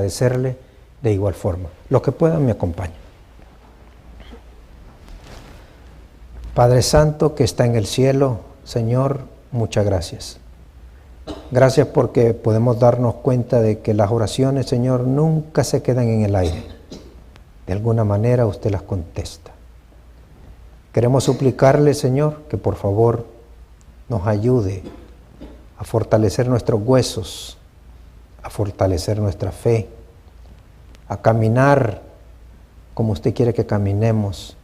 agradecerle de igual forma. Los que puedan me acompañen. Padre Santo que está en el cielo, Señor, muchas gracias. Gracias porque podemos darnos cuenta de que las oraciones, Señor, nunca se quedan en el aire. De alguna manera usted las contesta. Queremos suplicarle, Señor, que por favor nos ayude a fortalecer nuestros huesos, a fortalecer nuestra fe, a caminar como usted quiere que caminemos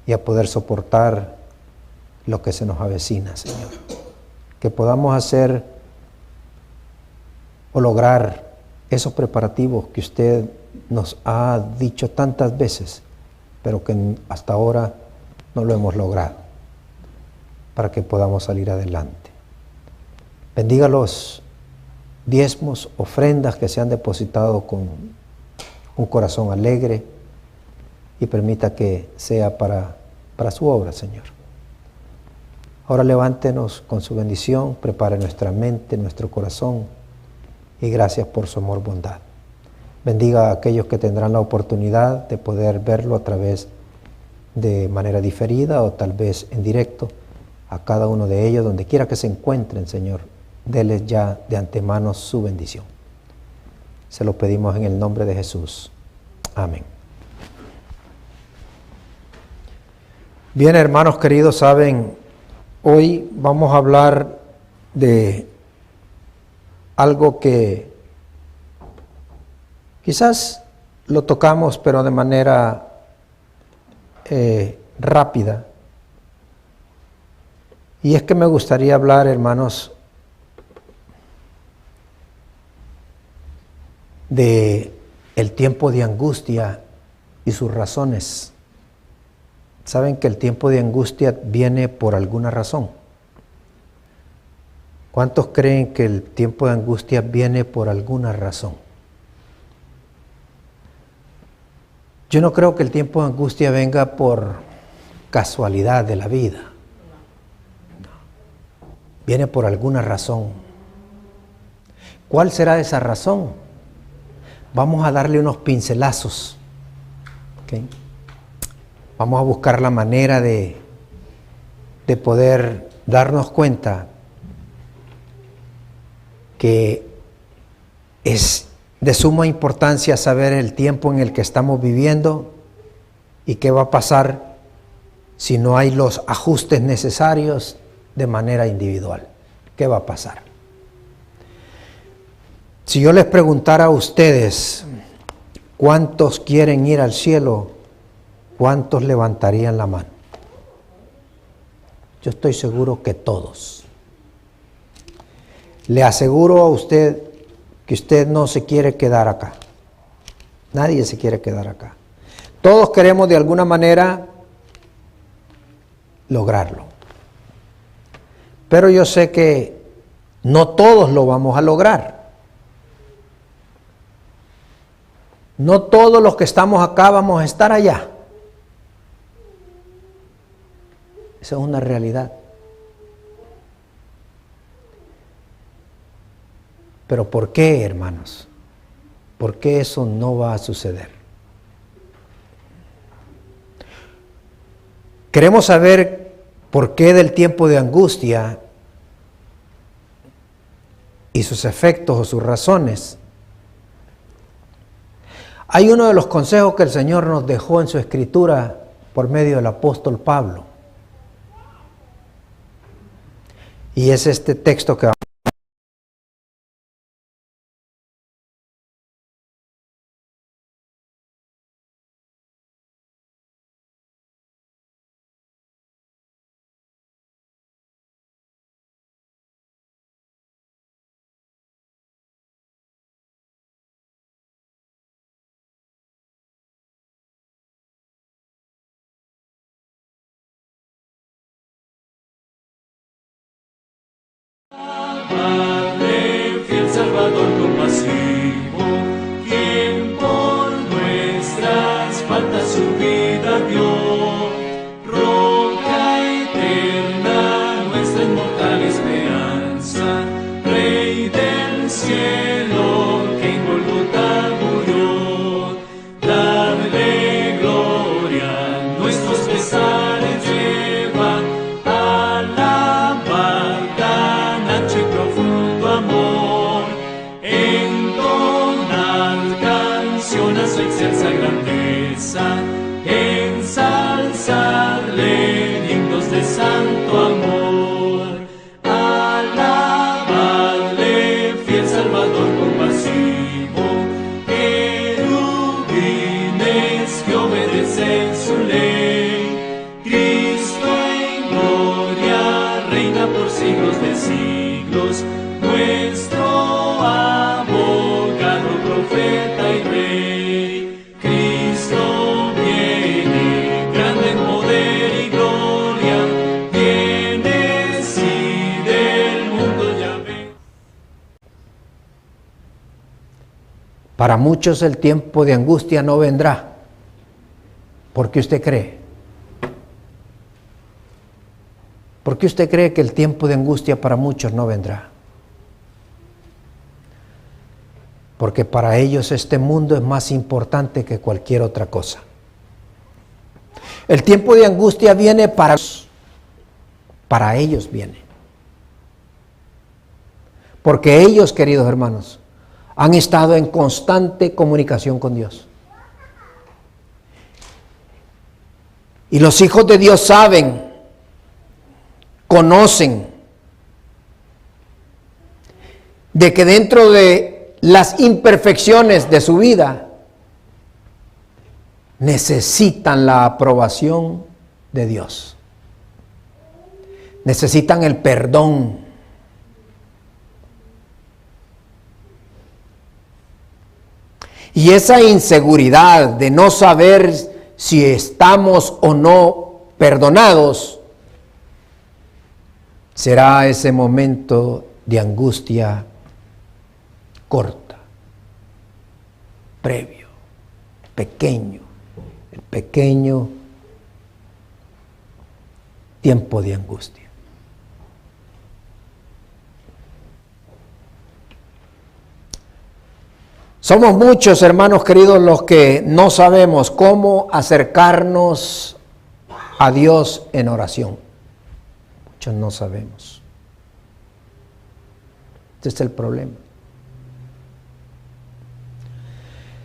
y a poder soportar lo que se nos avecina, Señor. Que podamos hacer o lograr esos preparativos que usted nos ha dicho tantas veces, pero que hasta ahora no lo hemos logrado, para que podamos salir adelante. Bendiga los diezmos, ofrendas que se han depositado con un corazón alegre y permita que sea para su obra, Señor. Ahora levántenos con su bendición, prepare nuestra mente, nuestro corazón y gracias por su amor, bondad. Bendiga a aquellos que tendrán la oportunidad de poder verlo a través de manera diferida o tal vez en directo, a cada uno de ellos, donde quiera que se encuentren, Señor, déles ya de antemano su bendición. Se lo pedimos en el nombre de Jesús. Amén. Bien, hermanos queridos, saben, hoy vamos a hablar de algo que quizás lo tocamos, pero de manera rápida. Y es que me gustaría hablar, hermanos, de el tiempo de angustia y sus razones. Saben que el tiempo de angustia viene por alguna razón. ¿Cuántos creen que el tiempo de angustia viene por alguna razón? Yo no creo que el tiempo de angustia venga por casualidad de la vida. Viene por alguna razón. ¿Cuál será esa razón? Vamos a darle unos pincelazos. ¿Okay? Vamos a buscar la manera de poder darnos cuenta que es de suma importancia saber el tiempo en el que estamos viviendo y qué va a pasar si no hay los ajustes necesarios de manera individual. ¿Qué va a pasar? Si yo les preguntara a ustedes cuántos quieren ir al cielo, ¿cuántos levantarían la mano? Yo estoy seguro que todos. Le aseguro a usted que usted no se quiere quedar acá. Nadie se quiere quedar acá. Todos queremos de alguna manera lograrlo. Pero yo sé que no todos lo vamos a lograr. No todos los que estamos acá vamos a estar allá. Esa es una realidad. Pero ¿por qué, hermanos? ¿Por qué eso no va a suceder? Queremos saber por qué del tiempo de angustia y sus efectos o sus razones. Hay uno de los consejos que el Señor nos dejó en su Escritura por medio del apóstol Pablo. Y es este texto que santo amor. Alabadle, fiel Salvador compasivo, querubines que obedecen su ley. Cristo en gloria reina por siglos de siglos, nuestro abogado, profeta y rey. Cristo viene, grande en poder y gloria, viene, sí, del mundo ya ve. Para muchos el tiempo de angustia no vendrá. ¿Por qué usted cree? ¿Por qué usted cree que el tiempo de angustia para muchos no vendrá? Porque para ellos este mundo es más importante que cualquier otra cosa. El tiempo de angustia viene para ellos viene. Porque ellos, queridos hermanos, han estado en constante comunicación con Dios. Y los hijos de Dios saben, conocen de que dentro de las imperfecciones de su vida necesitan la aprobación de Dios. Necesitan el perdón. Y esa inseguridad de no saber si estamos o no perdonados será ese momento de angustia corta, previo, pequeño, el pequeño tiempo de angustia. Somos muchos, hermanos queridos, los que no sabemos cómo acercarnos a Dios en oración. Muchos no sabemos. Este es el problema.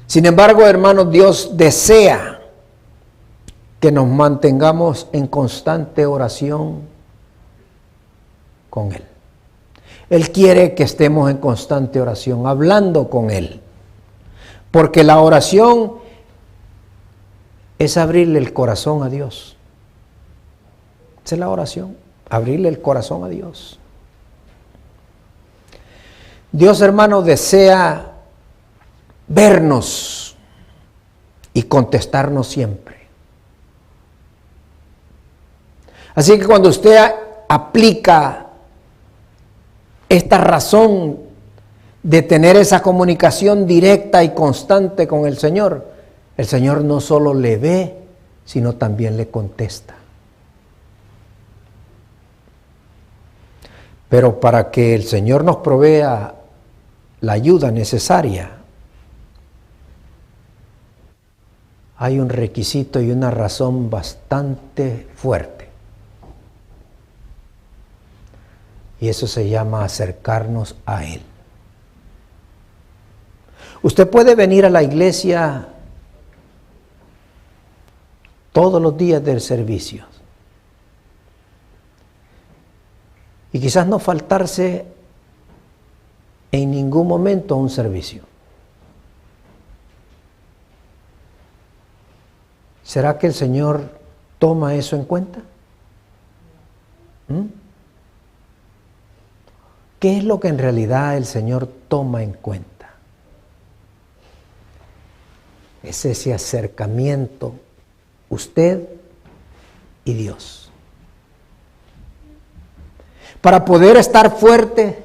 Sin embargo, hermanos, Dios desea que nos mantengamos en constante oración con Él. Él quiere que estemos en constante oración, hablando con Él. Porque la oración es abrirle el corazón a Dios. Esa es la oración, abrirle el corazón a Dios. Dios, hermano, desea vernos y contestarnos siempre. Así que cuando usted aplica esta razón de tener esa comunicación directa y constante con el Señor no solo le ve, sino también le contesta. Pero para que el Señor nos provea la ayuda necesaria, hay un requisito y una razón bastante fuerte. Y eso se llama acercarnos a Él. Usted puede venir a la iglesia todos los días del servicio y quizás no faltarse en ningún momento a un servicio. ¿Será que el Señor toma eso en cuenta? ¿Qué es lo que en realidad el Señor toma en cuenta? Es ese acercamiento, usted y Dios. Para poder estar fuerte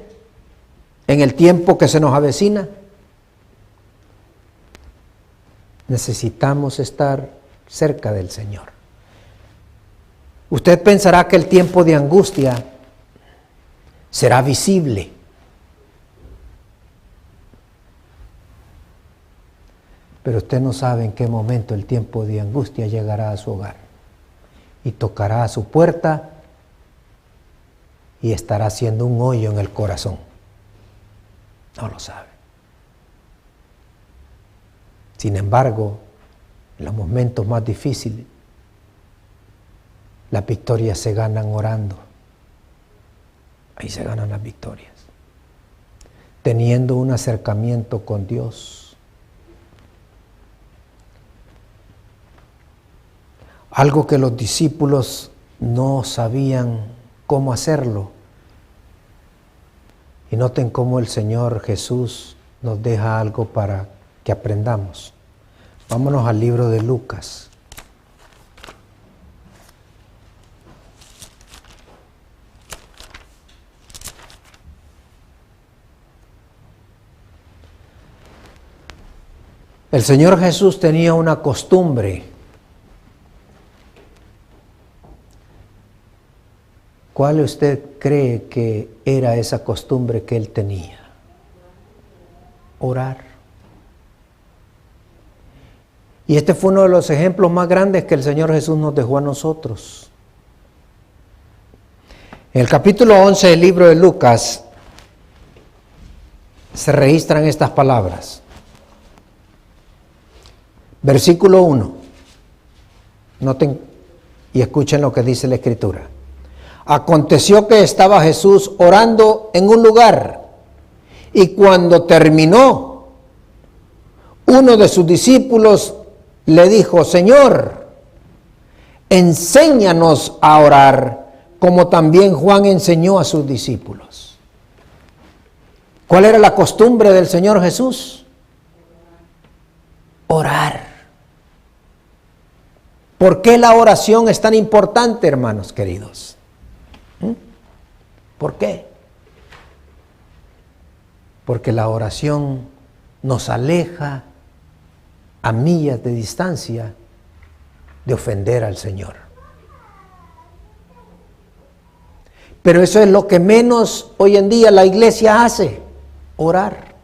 en el tiempo que se nos avecina, necesitamos estar cerca del Señor. Usted pensará que el tiempo de angustia será visible. Pero usted no sabe en qué momento el tiempo de angustia llegará a su hogar y tocará a su puerta y estará haciendo un hoyo en el corazón. No lo sabe. Sin embargo, en los momentos más difíciles, Las victorias se ganan orando. Ahí se ganan las victorias. Teniendo un acercamiento con Dios. Algo que los discípulos no sabían cómo hacerlo. Y noten cómo el Señor Jesús nos deja algo para que aprendamos. Vámonos al libro de Lucas. El Señor Jesús tenía una costumbre. ¿Cuál usted cree que era esa costumbre que Él tenía? Orar. Y este fue uno de los ejemplos más grandes que el Señor Jesús nos dejó a nosotros. En el capítulo 11 del libro de Lucas se registran estas palabras. Versículo 1. Noten y escuchen lo que dice la Escritura. Aconteció que estaba Jesús orando en un lugar, y cuando terminó, uno de sus discípulos le dijo: Señor, enséñanos a orar, como también Juan enseñó a sus discípulos. ¿Cuál era la costumbre del Señor Jesús? Orar. ¿Por qué la oración es tan importante, hermanos queridos? ¿Por qué? Porque la oración nos aleja a millas de distancia de ofender al Señor. Pero eso es lo que menos hoy en día la iglesia hace, orar.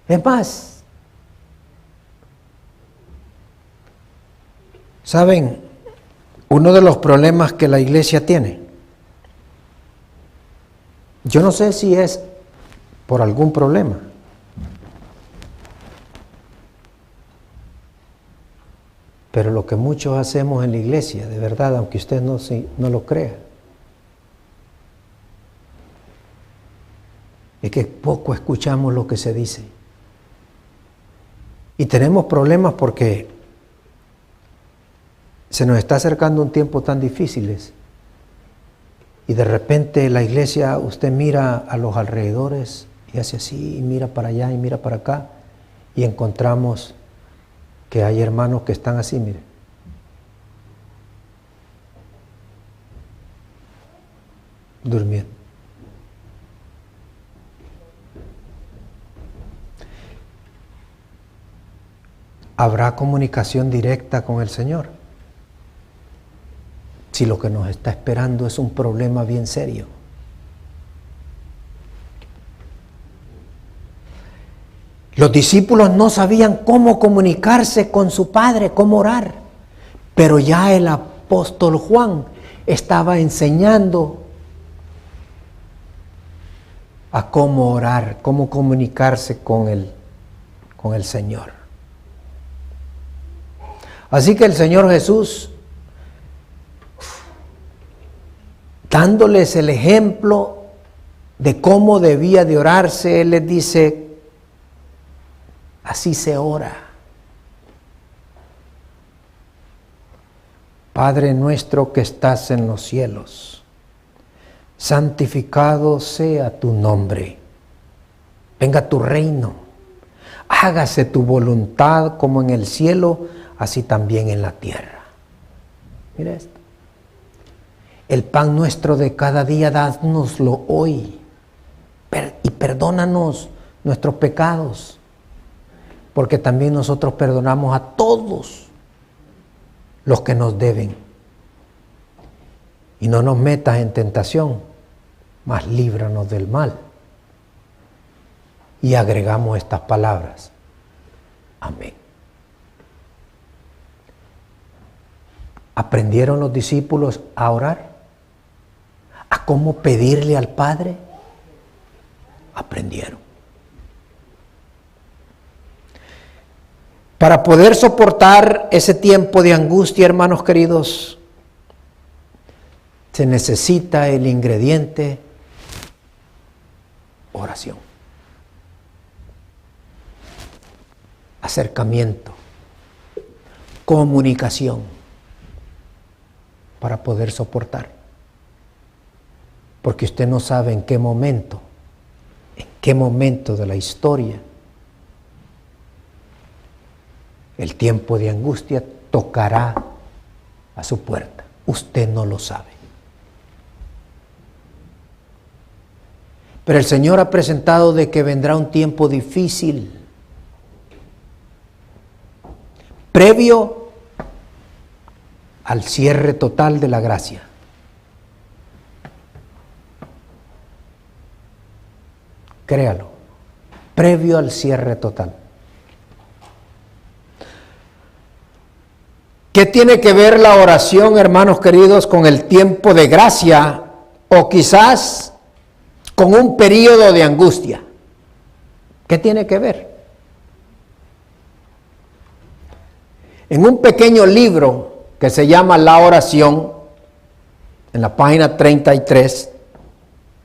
Es más, ¿saben? Uno de los problemas que la iglesia tiene, yo no sé si es por algún problema, pero lo que muchos hacemos en la iglesia, de verdad, aunque usted no lo crea, es que poco escuchamos lo que se dice. Y tenemos problemas porque se nos está acercando un tiempo tan difíciles y de repente la iglesia, usted mira a los alrededores y hace así, y mira para allá y mira para acá, y encontramos que hay hermanos que están así, mire. Durmiendo. ¿Habrá comunicación directa con el Señor? Si lo que nos está esperando es un problema bien serio. Los discípulos no sabían cómo comunicarse con su Padre, cómo orar, pero ya el apóstol Juan estaba enseñando a cómo orar, cómo comunicarse con el Señor. Así que el Señor Jesús, dándoles el ejemplo de cómo debía de orarse, Él les dice: así se ora. Padre nuestro que estás en los cielos, santificado sea tu nombre. Venga tu reino. Hágase tu voluntad como en el cielo, así también en la tierra. Mira esto. El pan nuestro de cada día, dánoslo hoy. Y perdónanos nuestros pecados, porque también nosotros perdonamos a todos los que nos deben. Y no nos metas en tentación, mas líbranos del mal. Y agregamos estas palabras: amén. ¿Aprendieron los discípulos a orar? ¿A cómo pedirle al Padre? Aprendieron. Para poder soportar ese tiempo de angustia, hermanos queridos, se necesita el ingrediente oración, acercamiento, comunicación, para poder soportar. Porque usted no sabe en qué momento de la historia el tiempo de angustia tocará a su puerta. Usted no lo sabe. Pero el Señor ha presentado de que vendrá un tiempo difícil, previo al cierre total de la gracia. Créalo, previo al cierre total. ¿Qué tiene que ver la oración, hermanos queridos, con el tiempo de gracia o quizás con un periodo de angustia? ¿Qué tiene que ver? En un pequeño libro que se llama La Oración, en la página 33,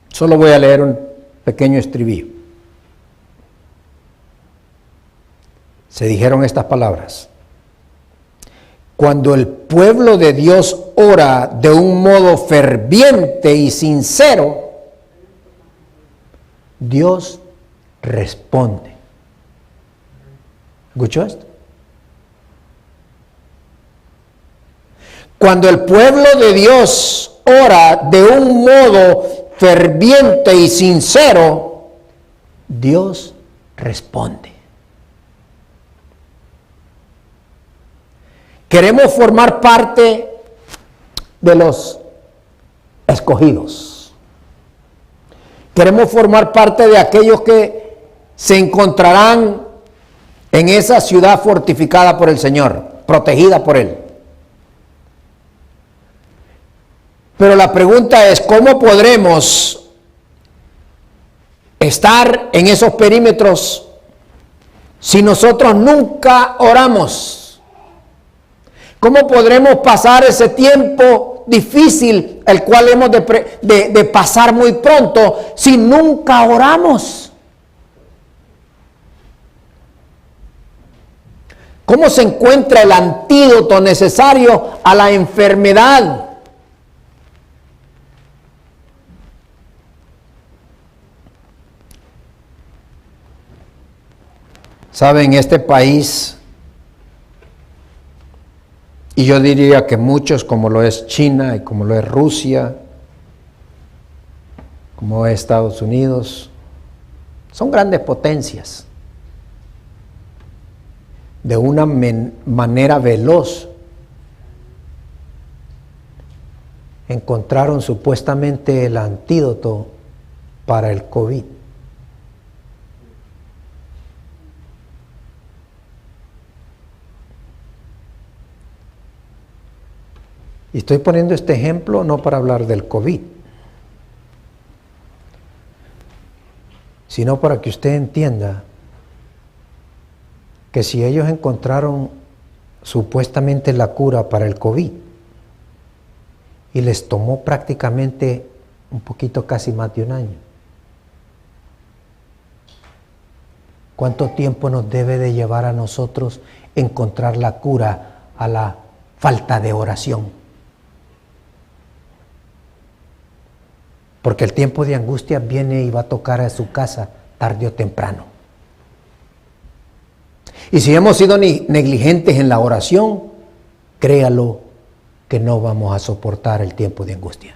solo voy a leer un pequeño estribillo. Se dijeron estas palabras: cuando el pueblo de Dios ora de un modo ferviente y sincero, Dios responde. ¿Escuchó esto? Cuando el pueblo de Dios ora de un modo ferviente y sincero, Dios responde. Queremos formar parte de los escogidos. Queremos formar parte de aquellos que se encontrarán en esa ciudad fortificada por el Señor, protegida por Él. Pero la pregunta es, ¿cómo podremos estar en esos perímetros si nosotros nunca oramos? ¿Cómo podremos pasar ese tiempo difícil, el cual hemos de pasar muy pronto, si nunca oramos? ¿Cómo se encuentra el antídoto necesario a la enfermedad? Saben, este país, y yo diría que muchos, como lo es China y como lo es Rusia, como es Estados Unidos, son grandes potencias. De una manera veloz encontraron supuestamente el antídoto para el COVID. Y estoy poniendo este ejemplo no para hablar del COVID, sino para que usted entienda que si ellos encontraron supuestamente la cura para el COVID y les tomó prácticamente un poquito, casi más de un año, ¿cuánto tiempo nos debe de llevar a nosotros encontrar la cura a la falta de oración? Porque el tiempo de angustia viene y va a tocar a su casa tarde o temprano. Y si hemos sido negligentes en la oración, créalo que no vamos a soportar el tiempo de angustia.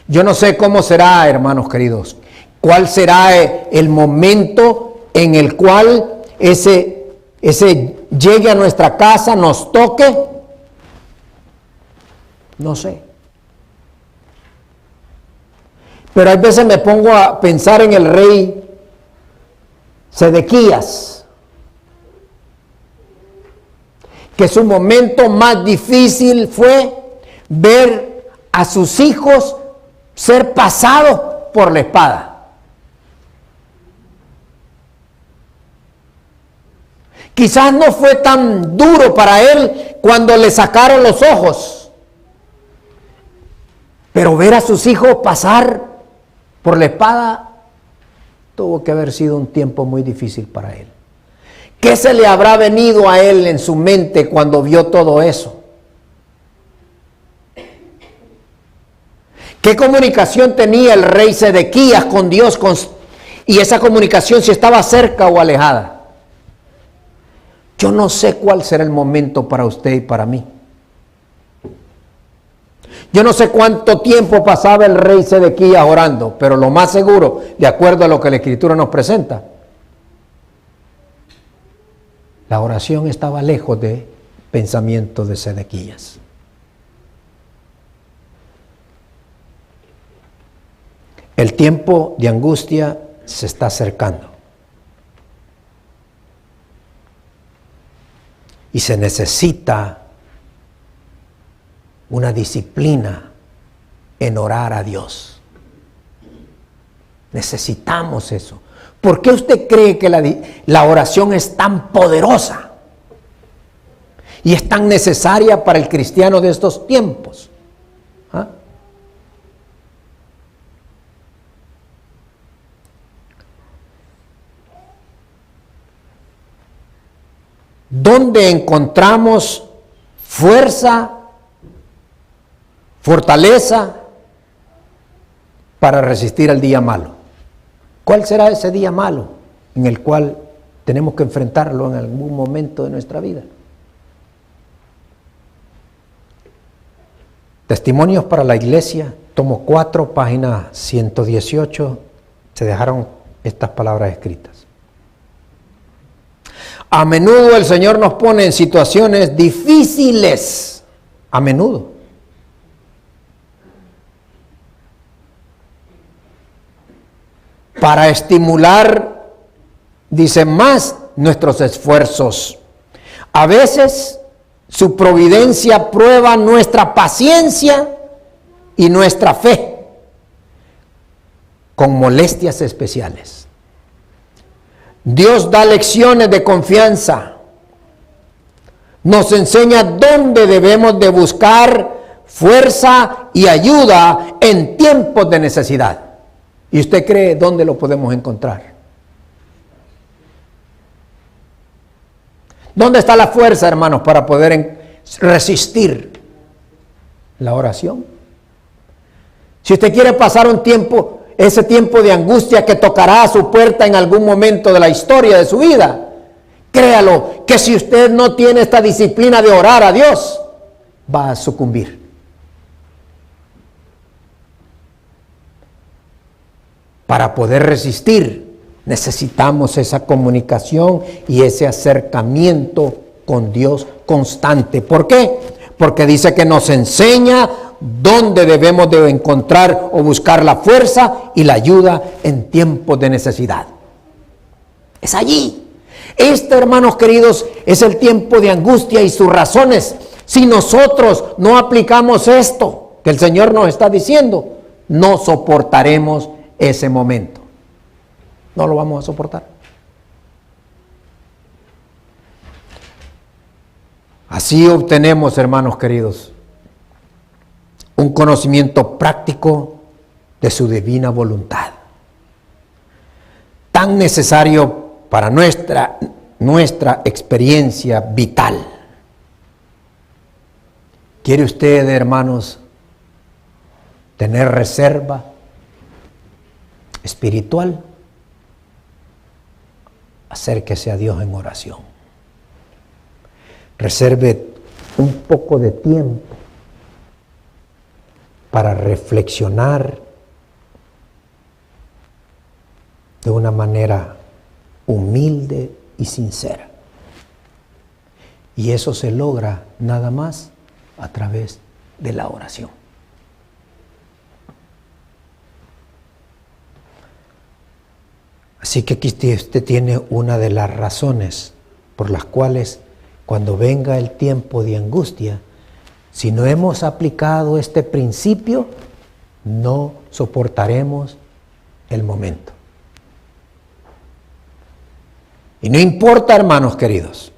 Yo no sé cómo será, hermanos queridos, cuál será el momento en el cual ese llegue a nuestra casa, nos toque. No sé. Pero a veces me pongo a pensar en el rey Sedequías, que su momento más difícil fue ver a sus hijos ser pasados por la espada. Quizás no fue tan duro para él cuando le sacaron los ojos, pero ver a sus hijos pasar por la espada tuvo que haber sido un tiempo muy difícil para él. ¿Qué se le habrá venido a él en su mente cuando vio todo eso? ¿Qué comunicación tenía el rey Sedequías con Dios? Y esa comunicación, si estaba cerca o alejada. Yo no sé cuál será el momento para usted y para mí. Yo no sé cuánto tiempo pasaba el rey Sedequías orando, pero lo más seguro, de acuerdo a lo que la Escritura nos presenta, la oración estaba lejos de pensamientos de Sedequías. El tiempo de angustia se está acercando. Y se necesita una disciplina en orar a Dios. Necesitamos eso. ¿Por qué usted cree que la oración es tan poderosa y es tan necesaria para el cristiano de estos tiempos? ¿Ah? ¿Dónde encontramos fuerza, fortaleza para resistir al día malo? ¿Cuál será ese día malo en el cual tenemos que enfrentarlo en algún momento de nuestra vida? Testimonios para la Iglesia, tomo 4, página 118, se dejaron estas palabras escritas. A menudo el Señor nos pone en situaciones difíciles, a menudo. Para estimular, dice, más nuestros esfuerzos. A veces su providencia prueba nuestra paciencia y nuestra fe con molestias especiales. Dios da lecciones de confianza, nos enseña dónde debemos de buscar fuerza y ayuda en tiempos de necesidad. ¿Y usted cree dónde lo podemos encontrar? ¿Dónde está la fuerza, hermanos, para poder resistir la oración? Si usted quiere pasar un tiempo, ese tiempo de angustia que tocará a su puerta en algún momento de la historia de su vida, créalo, que si usted no tiene esta disciplina de orar a Dios, va a sucumbir. Para poder resistir, necesitamos esa comunicación y ese acercamiento con Dios constante. ¿Por qué? Porque dice que nos enseña dónde debemos de encontrar o buscar la fuerza y la ayuda en tiempos de necesidad. Es allí. Este, hermanos queridos, es el tiempo de angustia y sus razones. Si nosotros no aplicamos esto que el Señor nos está diciendo, no soportaremos ese momento. No lo vamos a soportar. Así obtenemos, hermanos queridos, un conocimiento práctico de su divina voluntad, tan necesario para nuestra experiencia vital. ¿Quiere usted, hermanos, tener reserva espiritual? Acérquese a Dios en oración. Reserve un poco de tiempo para reflexionar de una manera humilde y sincera. Y eso se logra nada más a través de la oración. Así que aquí usted tiene una de las razones por las cuales cuando venga el tiempo de angustia, si no hemos aplicado este principio, no soportaremos el momento. Y no importa, hermanos queridos,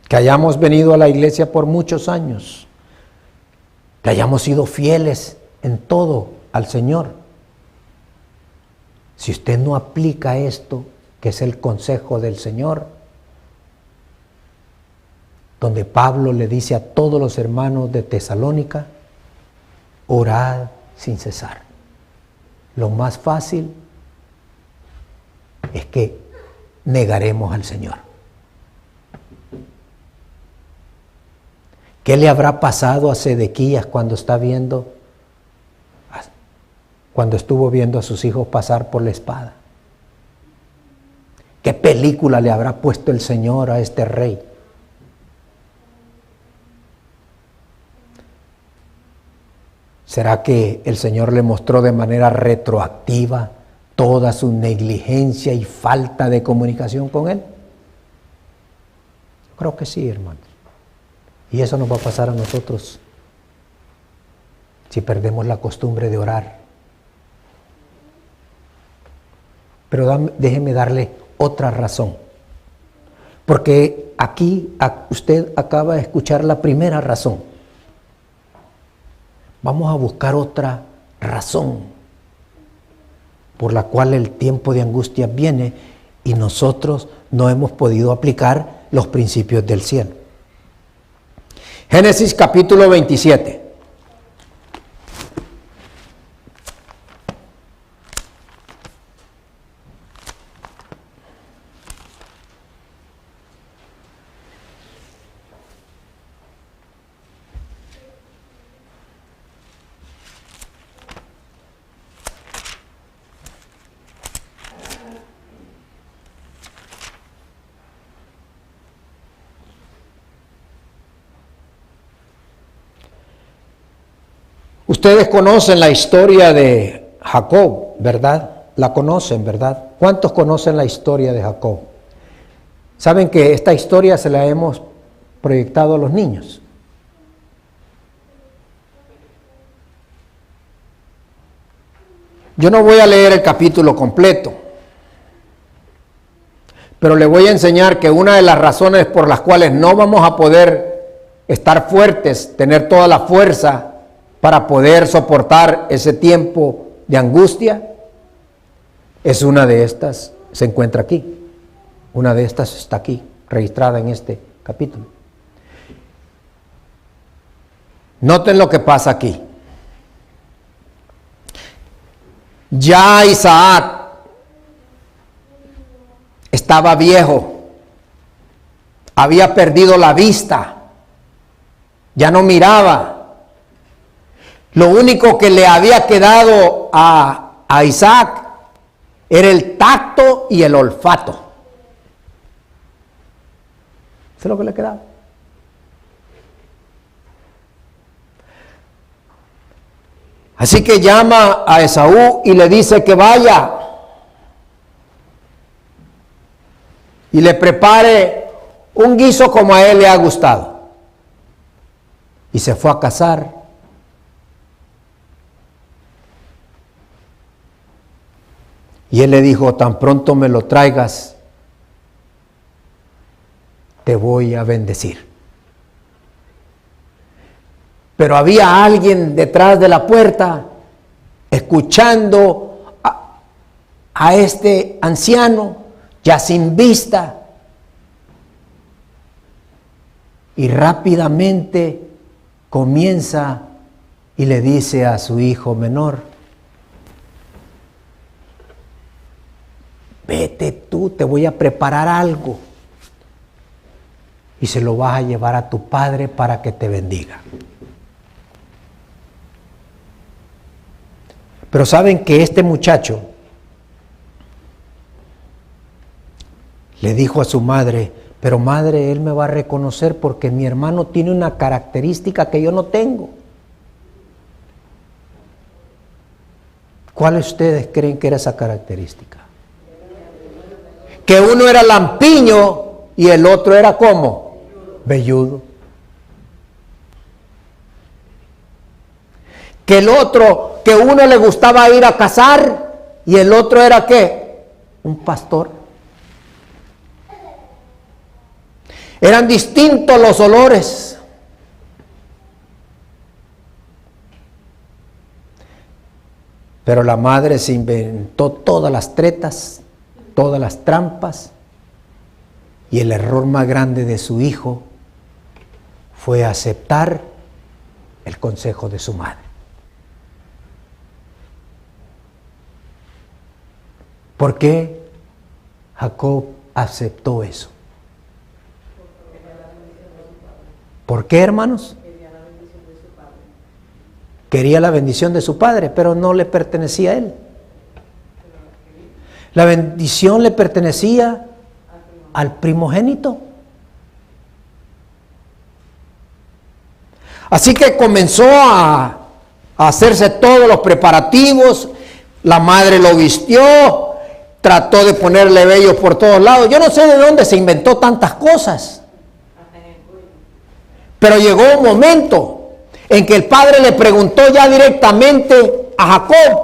que hayamos venido a la iglesia por muchos años, que hayamos sido fieles en todo al Señor. Si usted no aplica esto, que es el consejo del Señor, donde Pablo le dice a todos los hermanos de Tesalónica, orad sin cesar. Lo más fácil es que negaremos al Señor. ¿Qué le habrá pasado a Sedequías cuando estuvo viendo a sus hijos pasar por la espada? ¿Qué película le habrá puesto el Señor a este rey? ¿Será que el Señor le mostró de manera retroactiva toda su negligencia y falta de comunicación con Él? Yo creo que sí, hermanos. Y eso nos va a pasar a nosotros si perdemos la costumbre de orar. Pero déjeme darle otra razón. Porque aquí usted acaba de escuchar la primera razón. Vamos a buscar otra razón por la cual el tiempo de angustia viene y nosotros no hemos podido aplicar los principios del cielo. Génesis capítulo 27. Ustedes conocen la historia de Jacob, ¿verdad? La conocen, ¿verdad? ¿Cuántos conocen la historia de Jacob? Saben que esta historia se la hemos proyectado a los niños. Yo no voy a leer el capítulo completo, pero le voy a enseñar que una de las razones por las cuales no vamos a poder estar fuertes, tener toda la fuerza para poder soportar ese tiempo de angustia, es una de estas, se encuentra aquí. Una de estas está aquí, registrada en este capítulo. Noten lo que pasa aquí. Ya Isaac estaba viejo, había perdido la vista, ya no miraba. Lo único que le había quedado a Isaac era el tacto y el olfato. Eso es lo que le quedaba. Así que llama a Esaú y le dice que vaya y le prepare un guiso como a él le ha gustado. Y se fue a cazar. Y él le dijo, tan pronto me lo traigas, te voy a bendecir. Pero había alguien detrás de la puerta, escuchando a este anciano, ya sin vista. Y rápidamente comienza y le dice a su hijo menor, vete tú, te voy a preparar algo y se lo vas a llevar a tu padre para que te bendiga. Pero saben que este muchacho le dijo a su madre, pero madre, él me va a reconocer porque mi hermano tiene una característica que yo no tengo. ¿Cuál de ustedes creen que era esa característica? Que uno era lampiño y el otro era ¿cómo? Velludo. Que el otro, que uno le gustaba ir a cazar y el otro era ¿qué? Un pastor. Eran distintos los olores. Pero la madre se inventó todas las tretas, todas las trampas, y el error más grande de su hijo fue aceptar el consejo de su madre. ¿Por qué Jacob aceptó eso? ¿Por qué, hermanos? Quería la bendición de su padre, pero no le pertenecía a él. La bendición le pertenecía al primogénito. Así que comenzó a hacerse todos los preparativos. La madre lo vistió, trató de ponerle vellos por todos lados. Yo no sé de dónde se inventó tantas cosas. Pero llegó un momento en que el padre le preguntó ya directamente a Jacob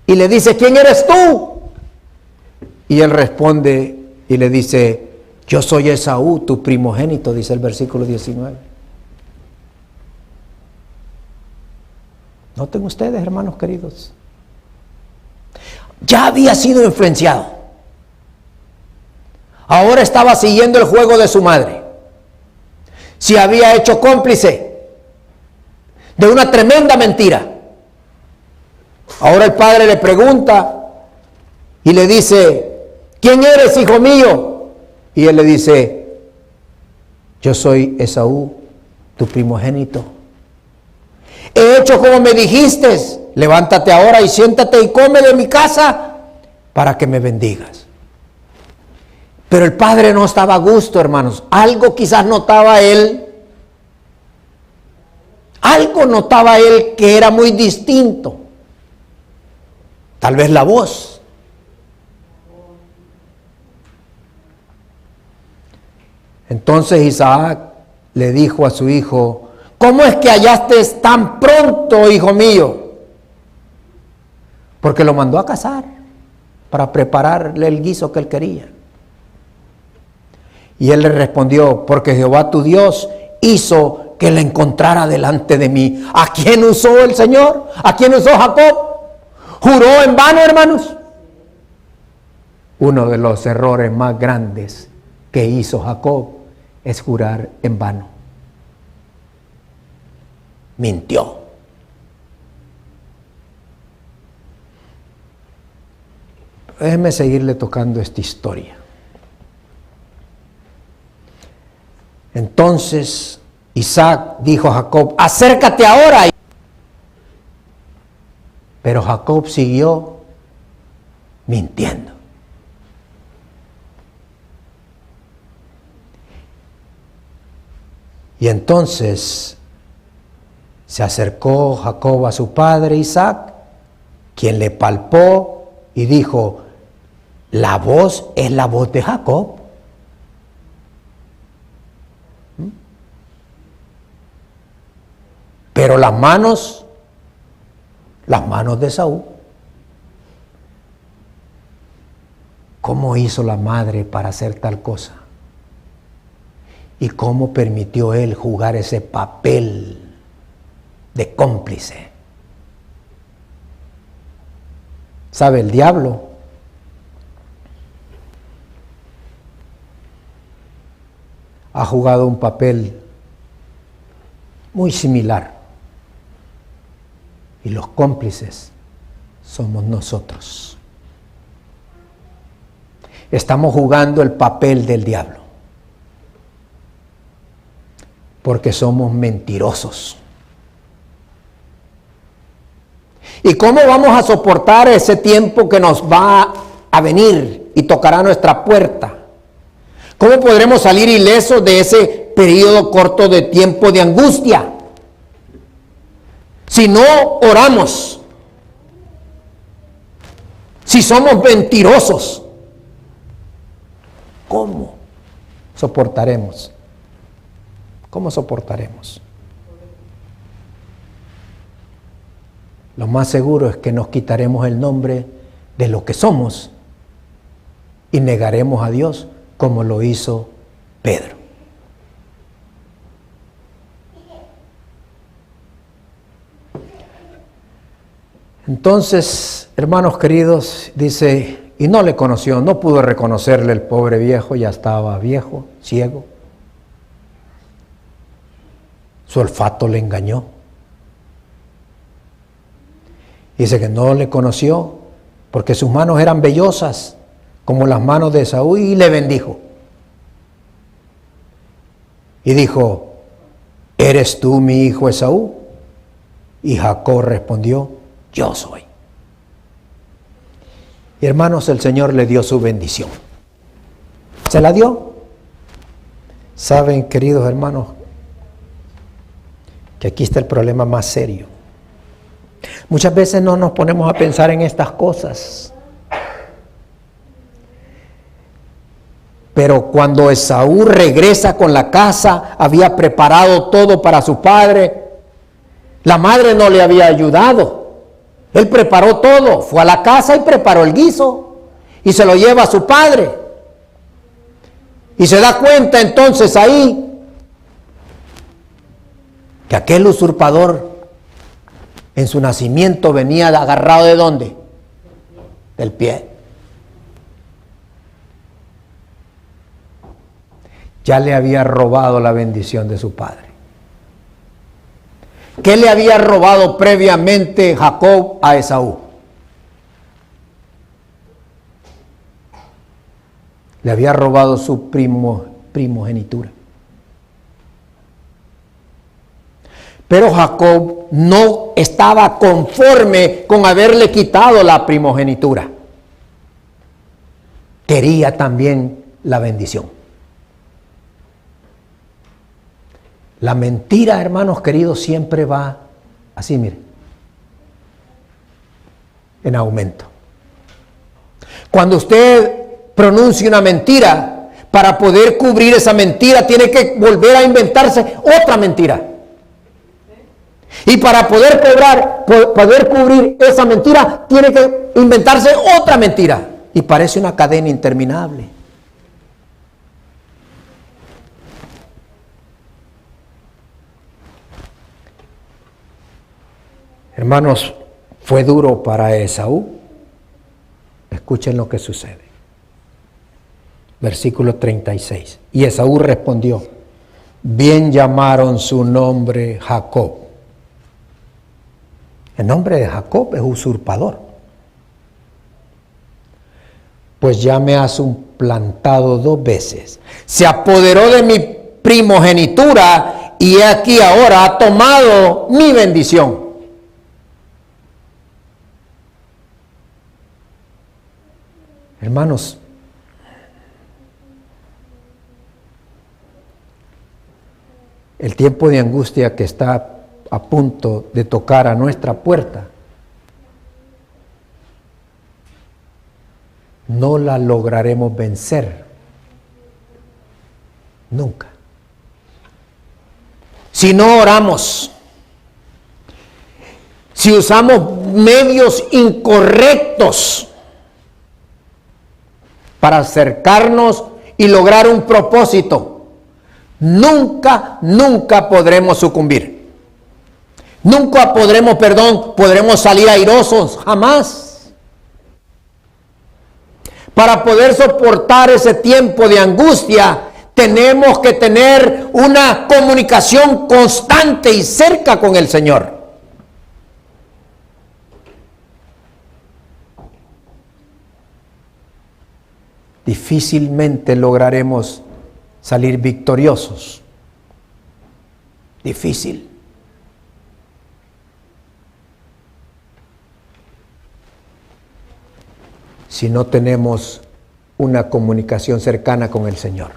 y le dice: ¿quién eres tú? Y él responde y le dice: yo soy Esaú, tu primogénito, dice el versículo 19. Noten ustedes, hermanos queridos, ya había sido influenciado. Ahora estaba siguiendo el juego de su madre. Se había hecho cómplice de una tremenda mentira. Ahora el padre le pregunta y le dice: ¿quién eres, hijo mío? Y él le dice: yo soy Esaú, tu primogénito. He hecho como me dijiste. Levántate ahora y siéntate y come de mi casa para que me bendigas. Pero el padre no estaba a gusto, hermanos. Algo quizás notaba él. Algo notaba él que era muy distinto. Tal vez la voz. Entonces Isaac le dijo a su hijo: ¿cómo es que hallaste tan pronto, hijo mío? Porque lo mandó a cazar para prepararle el guiso que él quería. Y él le respondió: porque Jehová tu Dios hizo que le encontrara delante de mí. ¿A quién usó el Señor? ¿A quién usó Jacob? ¿Juró en vano, hermanos? Uno de los errores más grandes que hizo Jacob es jurar en vano. Mintió. Déjeme seguirle tocando esta historia. Entonces Isaac dijo a Jacob: acércate ahora. Pero Jacob siguió mintiendo. Y entonces se acercó Jacob a su padre Isaac, quien le palpó y dijo: la voz es la voz de Jacob. Pero las manos de Esaú. ¿Cómo hizo la madre para hacer tal cosa? ¿Y cómo permitió él jugar ese papel de cómplice? ¿Sabe? El diablo ha jugado un papel muy similar. Y los cómplices somos nosotros. Estamos jugando el papel del diablo. Porque somos mentirosos. ¿Y cómo vamos a soportar ese tiempo que nos va a venir y tocará nuestra puerta? ¿Cómo podremos salir ilesos de ese periodo corto de tiempo de angustia? Si no oramos, si somos mentirosos, ¿cómo soportaremos? ¿Cómo soportaremos? Lo más seguro es que nos quitaremos el nombre de lo que somos y negaremos a Dios como lo hizo Pedro. Entonces, hermanos queridos, dice, y no le conoció, no pudo reconocerle el pobre viejo, ya estaba viejo, ciego. Su olfato le engañó. Dice que no le conoció porque sus manos eran vellosas como las manos de Esaú, y le bendijo. Y dijo, ¿eres tú mi hijo Esaú? Y Jacob respondió, yo soy. Y hermanos, el Señor le dio su bendición. ¿Se la dio? Saben, queridos hermanos, que aquí está el problema más serio. Muchas veces no nos ponemos a pensar en estas cosas. Pero cuando Esaú regresa con la casa, había preparado todo para su padre. La madre no le había ayudado. Él preparó todo, fue a la casa y preparó el guiso y se lo lleva a su padre. Y se da cuenta entonces ahí que aquel usurpador en su nacimiento venía agarrado ¿de dónde? Del pie. Ya le había robado la bendición de su padre. ¿Qué le había robado previamente Jacob a Esaú? Le había robado su primogenitura. Pero Jacob no estaba conforme con haberle quitado la primogenitura. Quería también la bendición. La mentira, hermanos queridos, siempre va así, mire, en aumento. Cuando usted pronuncia una mentira, para poder cubrir esa mentira, tiene que volver a inventarse otra mentira. Y para poder cubrir esa mentira, tiene que inventarse otra mentira. Y parece una cadena interminable. Hermanos, fue duro para Esaú. Escuchen lo que sucede. Versículo 36. Y Esaú respondió, bien llamaron su nombre Jacob. El nombre de Jacob es usurpador. Pues ya me ha suplantado 2 veces. Se apoderó de mi primogenitura y he aquí ahora ha tomado mi bendición. Hermanos, el tiempo de angustia que está a punto de tocar a nuestra puerta, no la lograremos vencer nunca. Si no oramos, si usamos medios incorrectos para acercarnos y lograr un propósito, nunca podremos sucumbir. Nunca podremos salir airosos, jamás. Para poder soportar ese tiempo de angustia, tenemos que tener una comunicación constante y cerca con el Señor. Difícilmente lograremos salir victoriosos. Difícil. Si no tenemos una comunicación cercana con el Señor.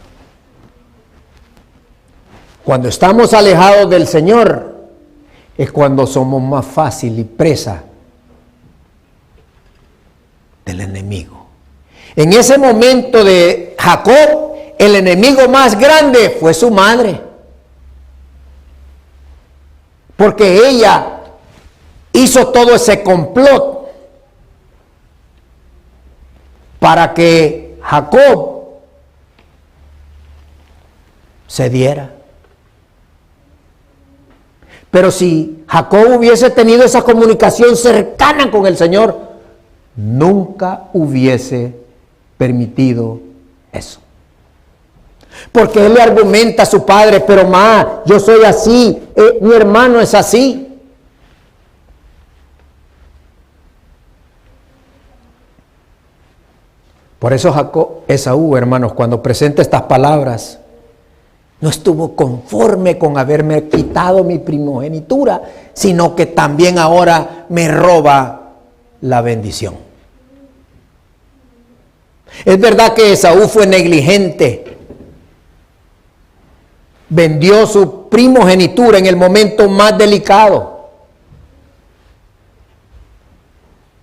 Cuando estamos alejados del Señor, es cuando somos más fácil y presa del enemigo. En ese momento de Jacob, el enemigo más grande fue su madre. Porque ella hizo todo ese complot para que Jacob se diera. Pero si Jacob hubiese tenido esa comunicación cercana con el Señor, nunca hubiese permitido eso. Porque él le argumenta a su padre, pero yo soy así, mi hermano es así. Por eso Esaú, hermanos, cuando presenta estas palabras, no estuvo conforme con haberme quitado mi primogenitura, sino que también ahora me roba la bendición. Es verdad que Esaú fue negligente. Vendió su primogenitura en el momento más delicado,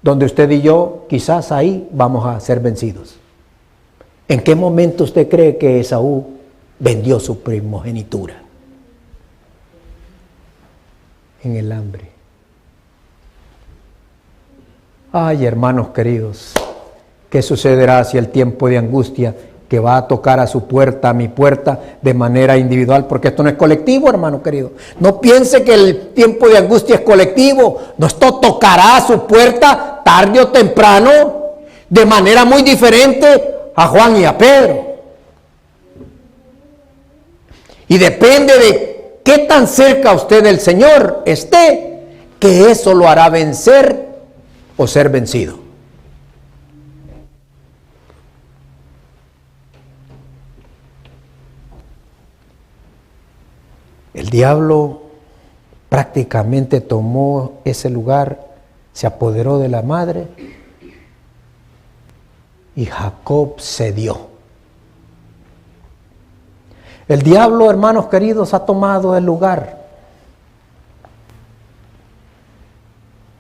donde usted y yo quizás ahí vamos a ser vencidos. ¿En qué momento usted cree que Esaú vendió su primogenitura? En el hambre. Ay, hermanos queridos, ¿qué sucederá hacia el tiempo de angustia que va a tocar a su puerta, a mi puerta, de manera individual? Porque esto no es colectivo, hermano querido. No piense que el tiempo de angustia es colectivo. No, esto tocará a su puerta tarde o temprano, de manera muy diferente a Juan y a Pedro. Y depende de qué tan cerca usted del Señor esté, que eso lo hará vencer o ser vencido. El diablo prácticamente tomó ese lugar, se apoderó de la madre y Jacob cedió. El diablo, hermanos queridos, ha tomado el lugar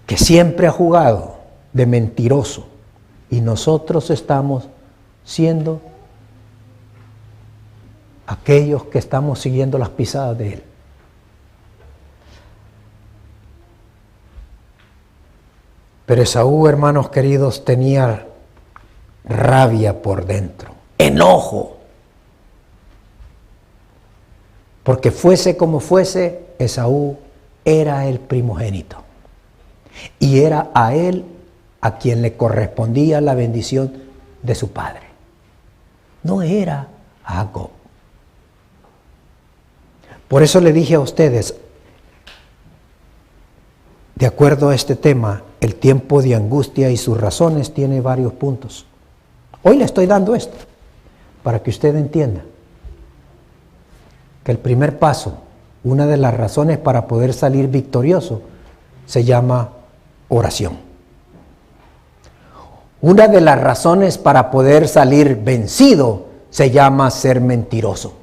que siempre ha jugado de mentiroso, y nosotros estamos siendo aquellos que estamos siguiendo las pisadas de él. Pero Esaú, hermanos queridos, tenía rabia por dentro, enojo. Porque fuese como fuese, Esaú era el primogénito. Y era a él a quien le correspondía la bendición de su padre. No era a Jacob. Por eso le dije a ustedes, de acuerdo a este tema, el tiempo de angustia y sus razones tiene varios puntos. Hoy le estoy dando esto, para que usted entienda que el primer paso, una de las razones para poder salir victorioso, se llama oración. Una de las razones para poder salir vencido se llama ser mentiroso.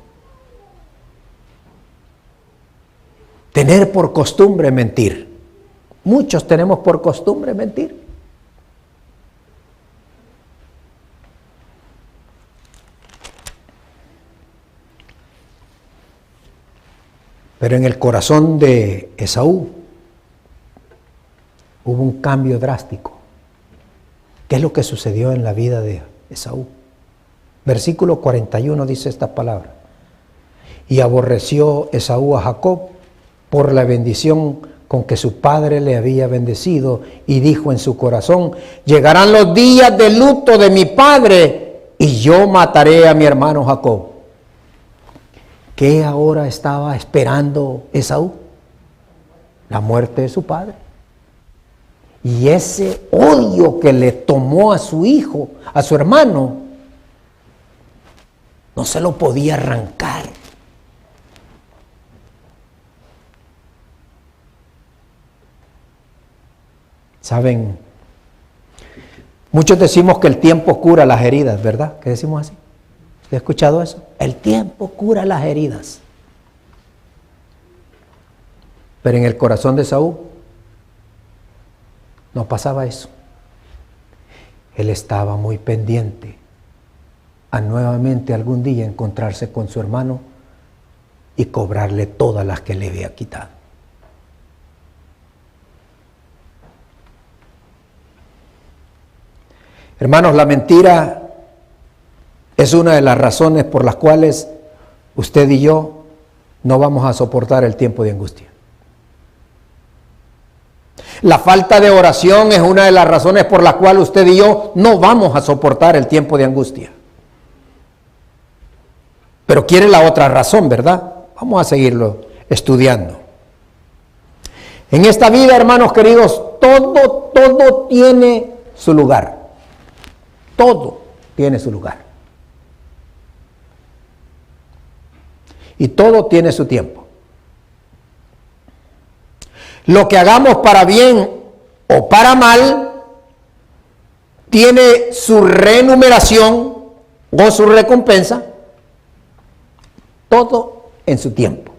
Tener por costumbre mentir. Muchos tenemos por costumbre mentir. Pero en el corazón de Esaú hubo un cambio drástico. ¿Qué es lo que sucedió en la vida de Esaú? Versículo 41 dice esta palabra: y aborreció Esaú a Jacob por la bendición con que su padre le había bendecido, y dijo en su corazón: llegarán los días de luto de mi padre, y yo mataré a mi hermano Jacob. ¿Qué ahora estaba esperando Esaú? La muerte de su padre. Y ese odio que le tomó a su hijo, a su hermano, no se lo podía arrancar. Saben, muchos decimos que el tiempo cura las heridas, ¿verdad? ¿Qué decimos así? ¿Usted ha escuchado eso? El tiempo cura las heridas. Pero en el corazón de Esaú no pasaba eso. Él estaba muy pendiente a nuevamente algún día encontrarse con su hermano y cobrarle todas las que le había quitado. Hermanos, la mentira es una de las razones por las cuales usted y yo no vamos a soportar el tiempo de angustia. La falta de oración es una de las razones por la cual usted y yo no vamos a soportar el tiempo de angustia. Pero quiere la otra razón, ¿verdad? Vamos a seguirlo estudiando. En esta vida, hermanos queridos, todo tiene su lugar. Todo tiene su lugar. Y todo tiene su tiempo. Lo que hagamos para bien o para mal tiene su remuneración o su recompensa, todo en su tiempo.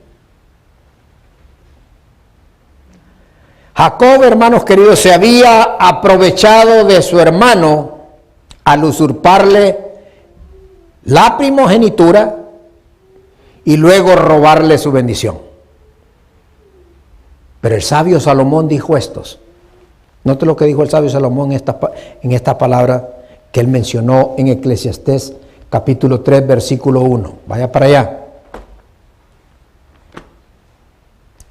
Jacob, hermanos queridos, se había aprovechado de su hermano al usurparle la primogenitura y luego robarle su bendición. Pero el sabio Salomón dijo estos. Note lo que dijo el sabio Salomón en esta palabra que él mencionó en Eclesiastés capítulo 3, versículo 1. Vaya para allá.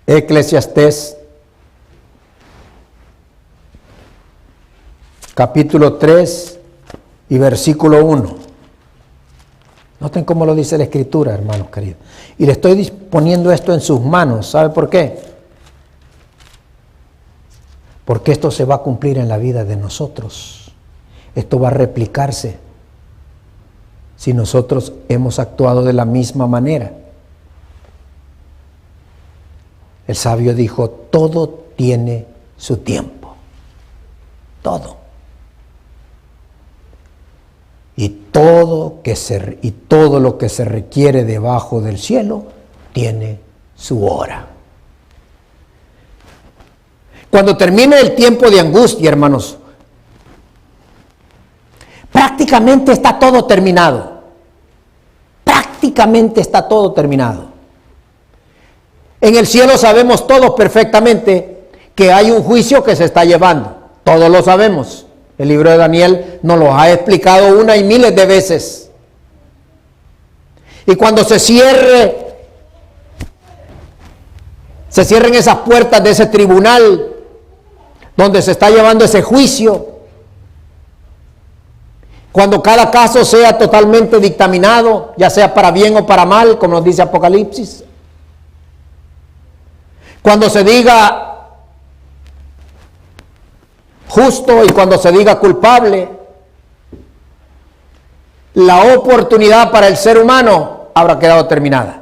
Eclesiastés capítulo 3 y versículo 1. Noten cómo lo dice la Escritura, hermanos queridos. Y le estoy poniendo esto en sus manos. ¿Sabe por qué? Porque esto se va a cumplir en la vida de nosotros. Esto va a replicarse si nosotros hemos actuado de la misma manera. El sabio dijo, todo tiene su tiempo. Todo. Y todo lo que se requiere debajo del cielo tiene su hora. Cuando termine el tiempo de angustia, hermanos, prácticamente está todo terminado. Prácticamente está todo terminado. En el cielo sabemos todos perfectamente que hay un juicio que se está llevando. Todos lo sabemos. El libro de Daniel nos lo ha explicado una y miles de veces. Y cuando se cierren esas puertas de ese tribunal donde se está llevando ese juicio, cuando cada caso sea totalmente dictaminado, ya sea para bien o para mal, como nos dice Apocalipsis, cuando se diga justo y cuando se diga culpable, la oportunidad para el ser humano habrá quedado terminada.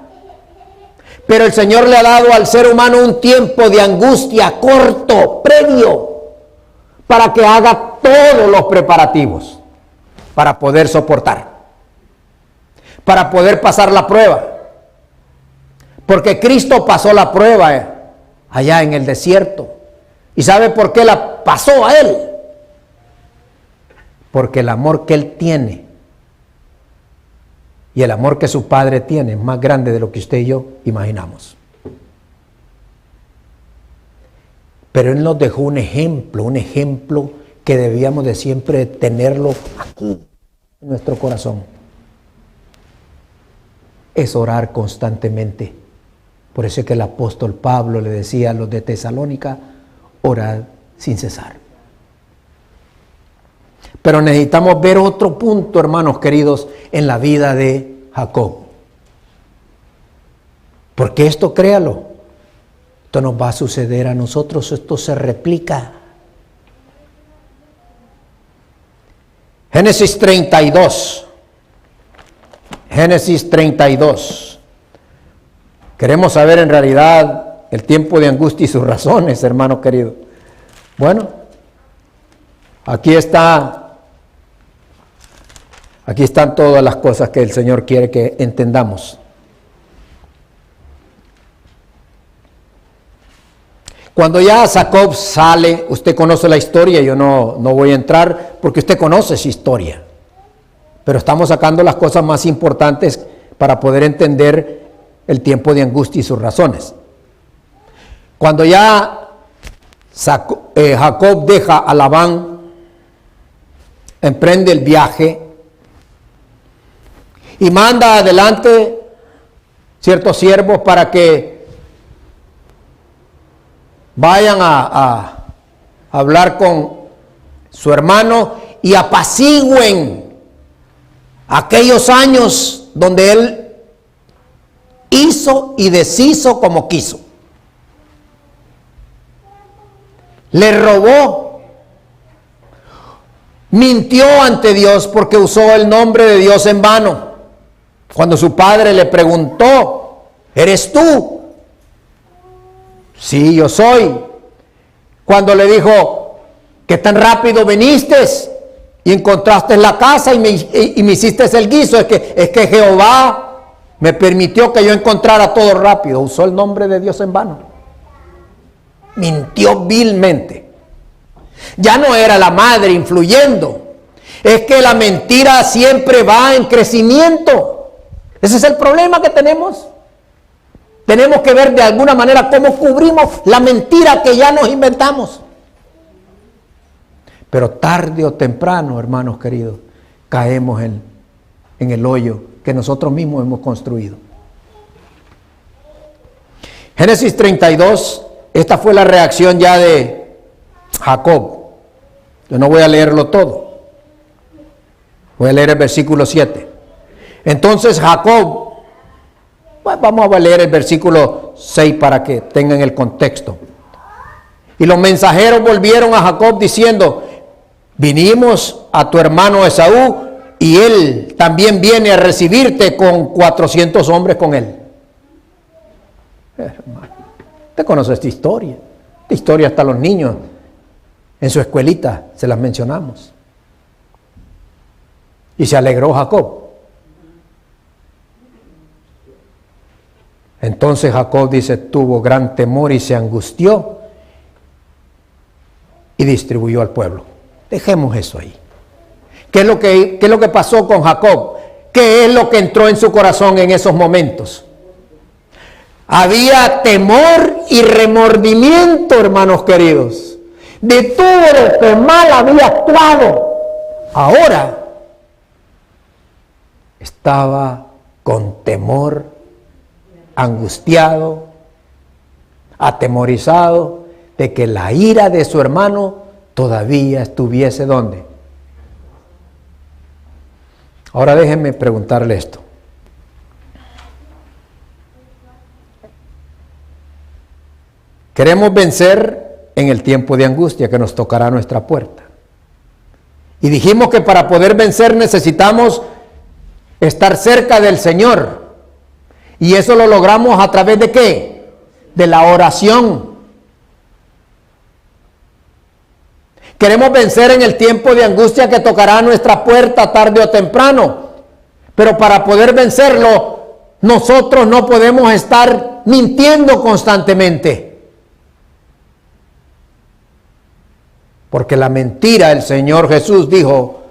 Pero el Señor le ha dado al ser humano un tiempo de angustia corto, previo, para que haga todos los preparativos para poder soportar, para poder pasar la prueba. Porque Cristo pasó la prueba allá en el desierto. ¿Y sabe por qué la pasó a Él? Porque el amor que Él tiene y el amor que su Padre tiene es más grande de lo que usted y yo imaginamos. Pero Él nos dejó un ejemplo que debíamos de siempre tenerlo aquí, en nuestro corazón. Es orar constantemente. Por eso es que el apóstol Pablo le decía a los de Tesalónica, orad sin cesar. Pero necesitamos ver otro punto, hermanos queridos, en la vida de Jacob. Porque esto, créalo, esto nos va a suceder a nosotros, esto se replica. Génesis 32. Génesis 32. Queremos saber en realidad el tiempo de angustia y sus razones, hermano querido. Bueno, aquí están todas las cosas que el Señor quiere que entendamos. Cuando ya Jacob sale, usted conoce la historia, yo no voy a entrar porque usted conoce su historia. Pero estamos sacando las cosas más importantes para poder entender el tiempo de angustia y sus razones. Cuando ya Jacob deja a Labán, emprende el viaje y manda adelante ciertos siervos para que vayan a hablar con su hermano y apacigüen aquellos años donde él hizo y deshizo como quiso. Le robó, mintió ante Dios porque usó el nombre de Dios en vano. Cuando su padre le preguntó, ¿eres tú? Sí, yo soy. Cuando le dijo, ¿qué tan rápido viniste y encontraste la casa y me hiciste el guiso? Es que Jehová me permitió que yo encontrara todo rápido. Usó el nombre de Dios en vano. Mintió vilmente. Ya no era la madre influyendo. Es que la mentira siempre va en crecimiento. Ese es el problema que tenemos. Tenemos que ver de alguna manera cómo cubrimos la mentira que ya nos inventamos. Pero tarde o temprano, hermanos queridos, caemos en el hoyo que nosotros mismos hemos construido. Génesis 32, esta fue la reacción ya de Jacob. Yo no voy a leerlo todo. Voy a leer el versículo 7. Entonces Jacob, bueno, vamos a leer el versículo 6 para que tengan el contexto. Y los mensajeros volvieron a Jacob diciendo, vinimos a tu hermano Esaú y él también viene a recibirte con 400 hombres con él. Hermano, usted conoce esta historia. Esta historia hasta los niños en su escuelita se las mencionamos. Y se alegró Jacob. Entonces Jacob dice, tuvo gran temor y se angustió y distribuyó al pueblo. Dejemos eso ahí. ¿Qué es lo que pasó con Jacob? ¿Qué es lo que entró en su corazón en esos momentos? Había temor y remordimiento, hermanos queridos, de todo lo que mal había actuado. Ahora estaba con temor, angustiado, atemorizado de que la ira de su hermano todavía estuviese ¿dónde? Ahora déjenme preguntarle esto. Queremos vencer en el tiempo de angustia que nos tocará a nuestra puerta. Y dijimos que para poder vencer necesitamos estar cerca del Señor. Y eso lo logramos a través de ¿qué? De la oración. Queremos vencer en el tiempo de angustia que tocará a nuestra puerta tarde o temprano. Pero para poder vencerlo, nosotros no podemos estar mintiendo constantemente. Porque la mentira, el Señor Jesús dijo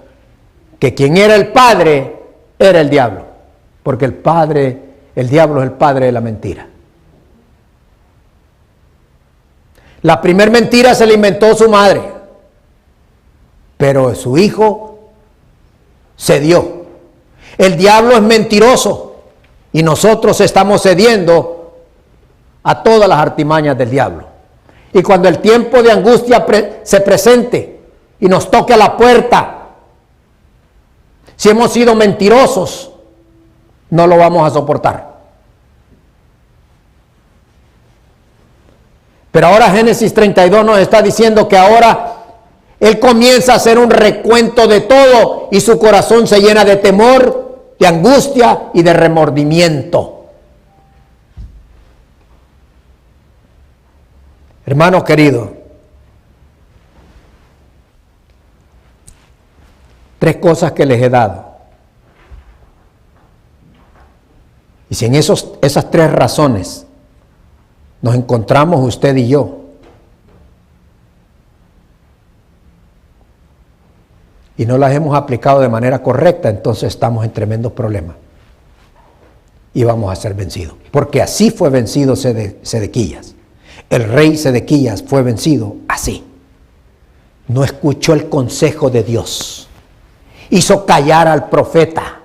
que quien era el padre era el diablo. Porque el diablo es el padre de la mentira. La primer mentira se la inventó su madre, pero su hijo cedió. El diablo es mentiroso y nosotros estamos cediendo a todas las artimañas del diablo. Y cuando el tiempo de angustia se presente y nos toque a la puerta, si hemos sido mentirosos, no lo vamos a soportar. Pero ahora Génesis 32 nos está diciendo que ahora él comienza a hacer un recuento de todo y su corazón se llena de temor, de angustia y de remordimiento. Hermanos queridos, 3 cosas que les he dado. Y si en esas 3 razones nos encontramos usted y yo, y no las hemos aplicado de manera correcta, entonces estamos en tremendos problemas y vamos a ser vencidos. Porque así fue vencido Sedequías. El rey Sedequías fue vencido así. No escuchó el consejo de Dios. Hizo callar al profeta.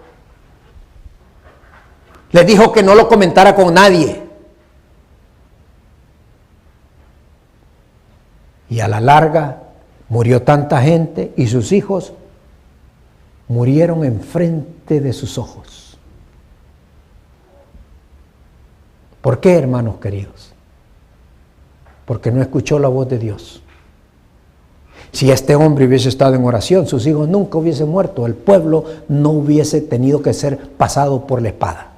Le dijo que no lo comentara con nadie. Y a la larga murió tanta gente y sus hijos murieron enfrente de sus ojos. ¿Por qué, hermanos queridos? Porque no escuchó la voz de Dios. Si este hombre hubiese estado en oración, sus hijos nunca hubiesen muerto, el pueblo no hubiese tenido que ser pasado por la espada.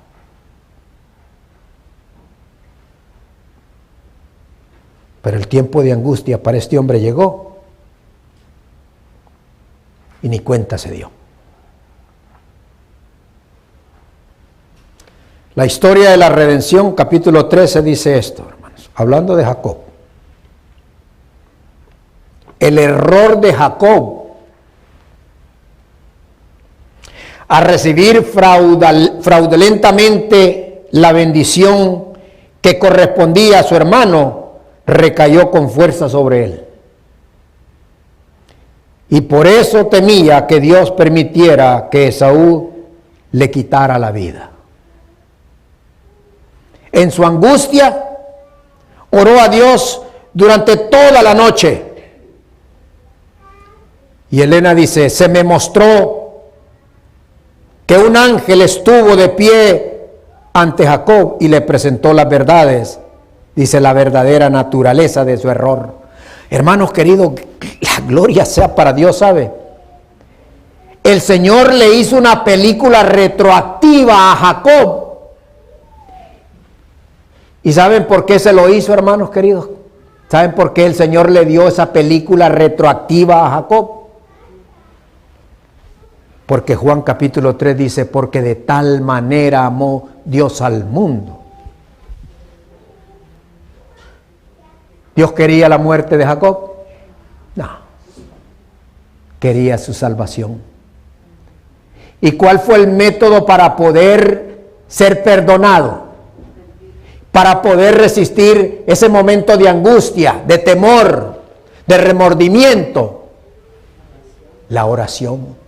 Pero el tiempo de angustia para este hombre llegó y ni cuenta se dio. La historia de la redención, capítulo 13, dice esto, hermanos, hablando de Jacob. El error de Jacob a recibir fraudulentamente la bendición que correspondía a su hermano recayó con fuerza sobre él. Y por eso temía que Dios permitiera que Esaú le quitara la vida. En su angustia, oró a Dios durante toda la noche. Y Elena dice, se me mostró que un ángel estuvo de pie ante Jacob y le presentó las verdades, dice, la verdadera naturaleza de su error. Hermanos queridos, la gloria sea para Dios, ¿sabe? El Señor le hizo una película retroactiva a Jacob. ¿Y saben por qué se lo hizo, hermanos queridos? ¿Saben por qué el Señor le dio esa película retroactiva a Jacob? Porque Juan capítulo 3 dice, porque de tal manera amó Dios al mundo. ¿Dios quería la muerte de Jacob? No. Quería su salvación. ¿Y cuál fue el método para poder ser perdonado? Para poder resistir ese momento de angustia, de temor, de remordimiento. La oración.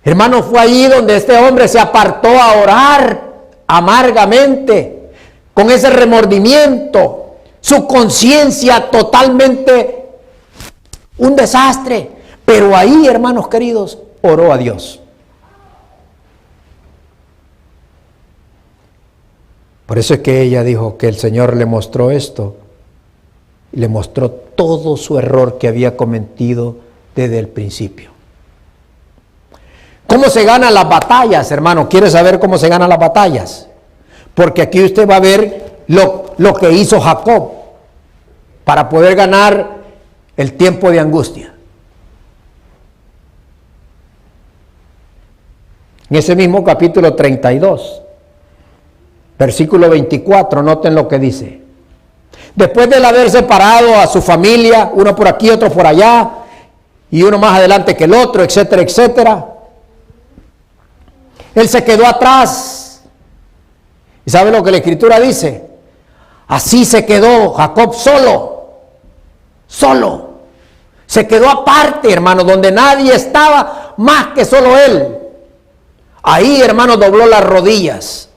Hermano, fue allí donde este hombre se apartó a orar amargamente, con ese remordimiento, su conciencia totalmente un desastre. Pero ahí, hermanos queridos, oró a Dios. Por eso es que ella dijo que el Señor le mostró esto, y le mostró todo su error que había cometido desde el principio. ¿Cómo se ganan las batallas, hermano? ¿Quiere saber cómo se ganan las batallas? Porque aquí usted va a ver lo que hizo Jacob para poder ganar el tiempo de angustia. En ese mismo capítulo 32, versículo 24, noten lo que dice. Después de haber separado a su familia, uno por aquí, otro por allá, y uno más adelante que el otro, etcétera, etcétera, él se quedó atrás. ¿Y sabe lo que la Escritura dice? Así se quedó Jacob solo. Se quedó aparte, hermano, donde nadie estaba más que solo él. Ahí, hermano, dobló las rodillas.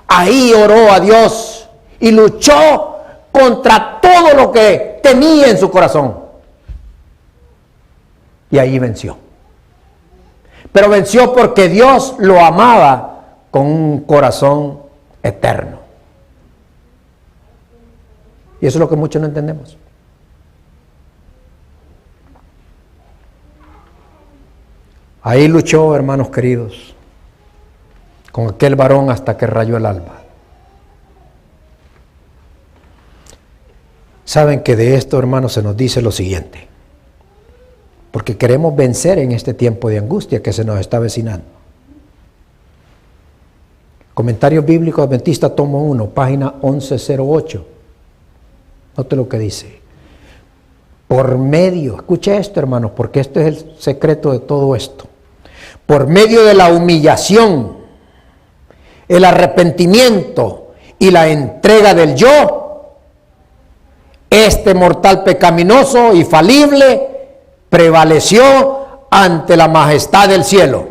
Ahí oró a Dios y luchó contra todo lo que tenía en su corazón. Y ahí venció. Pero venció porque Dios lo amaba con un corazón eterno. Y eso es lo que muchos no entendemos. Ahí luchó, hermanos queridos, con aquel varón hasta que rayó el alba. Saben que de esto, hermanos, se nos dice lo siguiente. Porque queremos vencer en este tiempo de angustia que se nos está avecinando. Comentarios Bíblicos Adventista, tomo 1, página 1108. Note lo que dice. Por medio, escuche esto, hermanos, porque esto es el secreto de todo esto. Por medio de la humillación, el arrepentimiento y la entrega del yo, este mortal pecaminoso y falible prevaleció ante la majestad del cielo.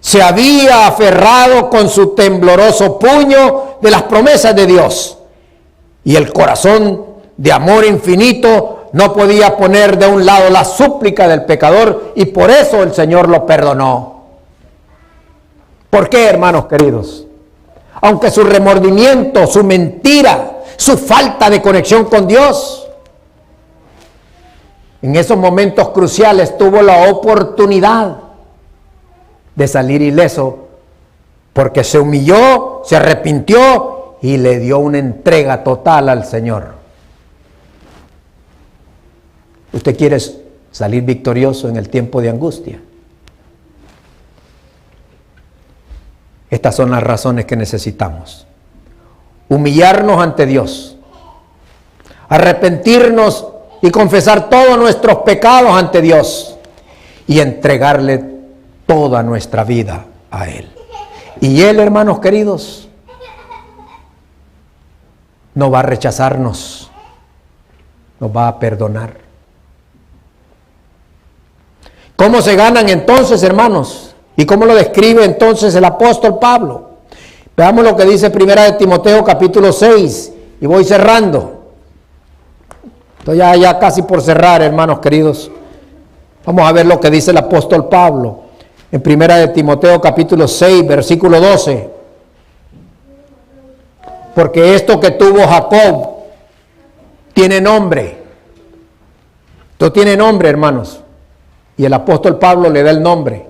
Se había aferrado con su tembloroso puño de las promesas de Dios. Y el corazón de amor infinito no podía poner de un lado la súplica del pecador, y por eso el Señor lo perdonó. ¿Por qué, hermanos queridos? Aunque su remordimiento, su mentira, su falta de conexión con Dios, en esos momentos cruciales tuvo la oportunidad de salir ileso, porque se humilló, se arrepintió y le dio una entrega total al Señor. ¿Usted quiere salir victorioso en el tiempo de angustia? Estas son las razones que necesitamos. Humillarnos ante Dios, arrepentirnos y confesar todos nuestros pecados ante Dios y entregarle toda nuestra vida a Él. Y Él, hermanos queridos, no va a rechazarnos, nos va a perdonar. ¿Cómo se ganan entonces, hermanos? ¿Y cómo lo describe entonces el apóstol Pablo? Veamos lo que dice 1 de Timoteo capítulo 6, y voy cerrando. Estoy ya casi por cerrar, hermanos queridos. Vamos a ver lo que dice el apóstol Pablo en 1 de Timoteo capítulo 6, versículo 12. Porque esto que tuvo Jacob tiene nombre. Esto tiene nombre, hermanos. Y el apóstol Pablo le da el nombre.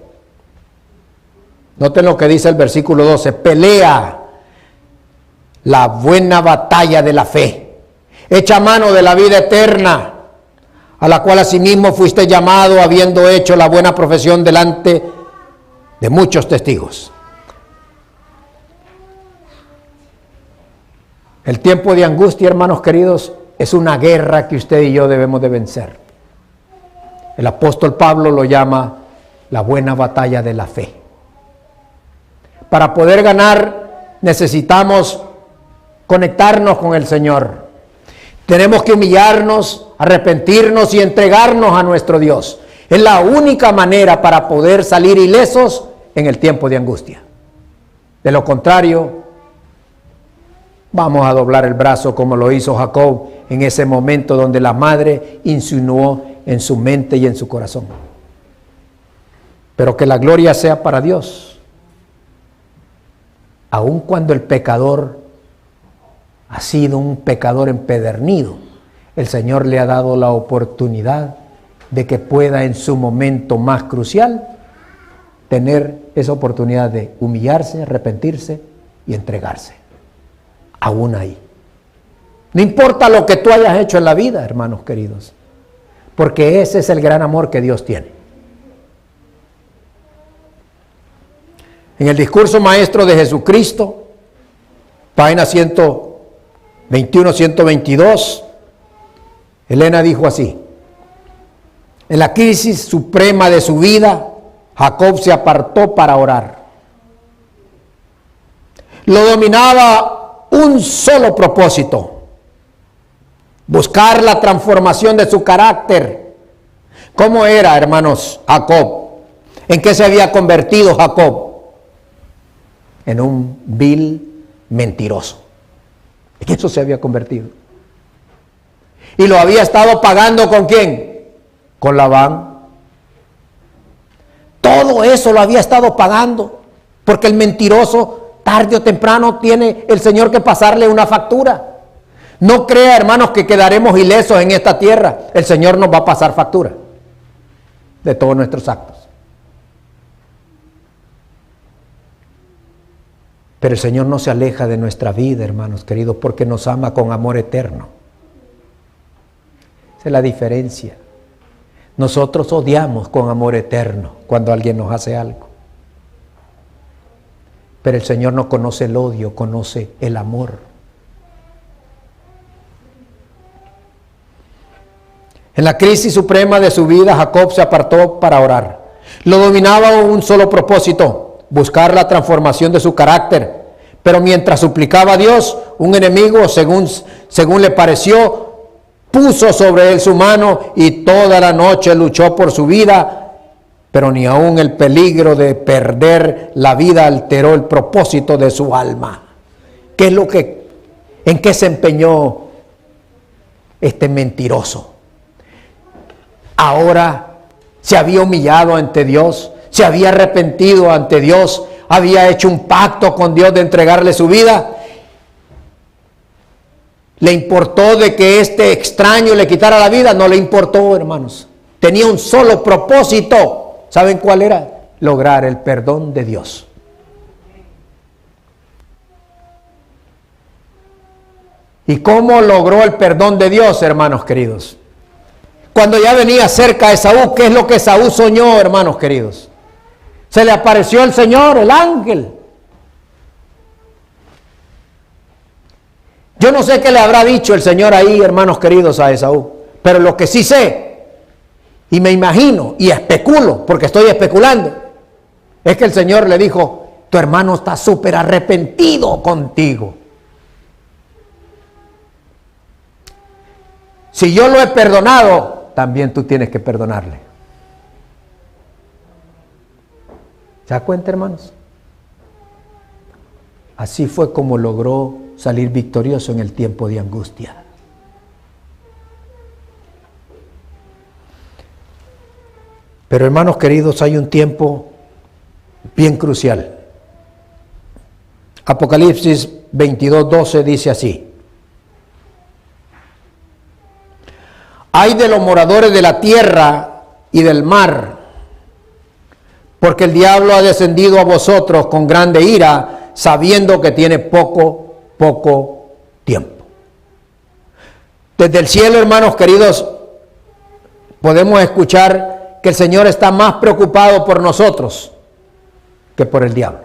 Noten lo que dice el versículo 12. Pelea la buena batalla de la fe. Echa mano de la vida eterna, a la cual asimismo fuiste llamado, habiendo hecho la buena profesión delante de muchos testigos. El tiempo de angustia, hermanos queridos, es una guerra que usted y yo debemos de vencer. El apóstol Pablo lo llama la buena batalla de la fe. Para poder ganar necesitamos conectarnos con el Señor. Tenemos que humillarnos, arrepentirnos y entregarnos a nuestro Dios. Es la única manera para poder salir ilesos en el tiempo de angustia. De lo contrario, vamos a doblar el brazo como lo hizo Jacob en ese momento donde la madre insinuó en su mente y en su corazón. Pero que la gloria sea para Dios. Aun cuando el pecador ha sido un pecador empedernido, el Señor le ha dado la oportunidad de que pueda en su momento más crucial tener esa oportunidad de humillarse, arrepentirse y entregarse. Aún ahí. No importa lo que tú hayas hecho en la vida, hermanos queridos, porque ese es el gran amor que Dios tiene. En el discurso maestro de Jesucristo, página 121-122, Elena dijo así: en la crisis suprema de su vida, Jacob se apartó para orar. Lo dominaba un solo propósito: buscar la transformación de su carácter. ¿Cómo era, hermanos, Jacob? ¿En qué se había convertido Jacob? En un vil mentiroso. En eso se había convertido. Y lo había estado pagando ¿con quién? Con Labán. Todo eso lo había estado pagando, porque el mentiroso tarde o temprano tiene el Señor que pasarle una factura. No crea, hermanos, que quedaremos ilesos en esta tierra. El Señor nos va a pasar factura de todos nuestros actos. Pero el Señor no se aleja de nuestra vida, hermanos queridos, porque nos ama con amor eterno. Esa es la diferencia. Nosotros odiamos con amor eterno cuando alguien nos hace algo. Pero el Señor no conoce el odio, conoce el amor. En la crisis suprema de su vida, Jacob se apartó para orar. Lo dominaba un solo propósito: buscar la transformación de su carácter. Pero mientras suplicaba a Dios, un enemigo, según le pareció, puso sobre él su mano y toda la noche luchó por su vida pero ni aún el peligro de perder la vida alteró el propósito de su alma. ¿Qué es lo que, en qué se empeñó este mentiroso? Ahora se había humillado ante Dios, se había arrepentido ante Dios, había hecho un pacto con Dios de entregarle su vida. ¿Le importó de que este extraño le quitara la vida? No le importó, hermanos. Tenía un solo propósito. ¿Saben cuál era? Lograr el perdón de Dios. ¿Y cómo logró el perdón de Dios, hermanos queridos? Cuando ya venía cerca de Esaú, ¿qué es lo que Esaú soñó, hermanos queridos? Se le apareció el Señor, el ángel. Yo no sé qué le habrá dicho el Señor ahí, hermanos queridos, a Esaú. Pero lo que sí sé, y me imagino, y especulo, porque estoy especulando, es que el Señor le dijo: tu hermano está súper arrepentido contigo. Si yo lo he perdonado, también tú tienes que perdonarle. ¿Se da cuenta, hermanos? Así fue como logró salir victorioso en el tiempo de angustia. Pero, hermanos queridos, hay un tiempo bien crucial. Apocalipsis 22:12 dice así: ay de los moradores de la tierra y del mar, porque el diablo ha descendido a vosotros con grande ira, sabiendo que tiene poco tiempo. Desde el cielo, hermanos queridos, podemos escuchar que el Señor está más preocupado por nosotros que por el diablo,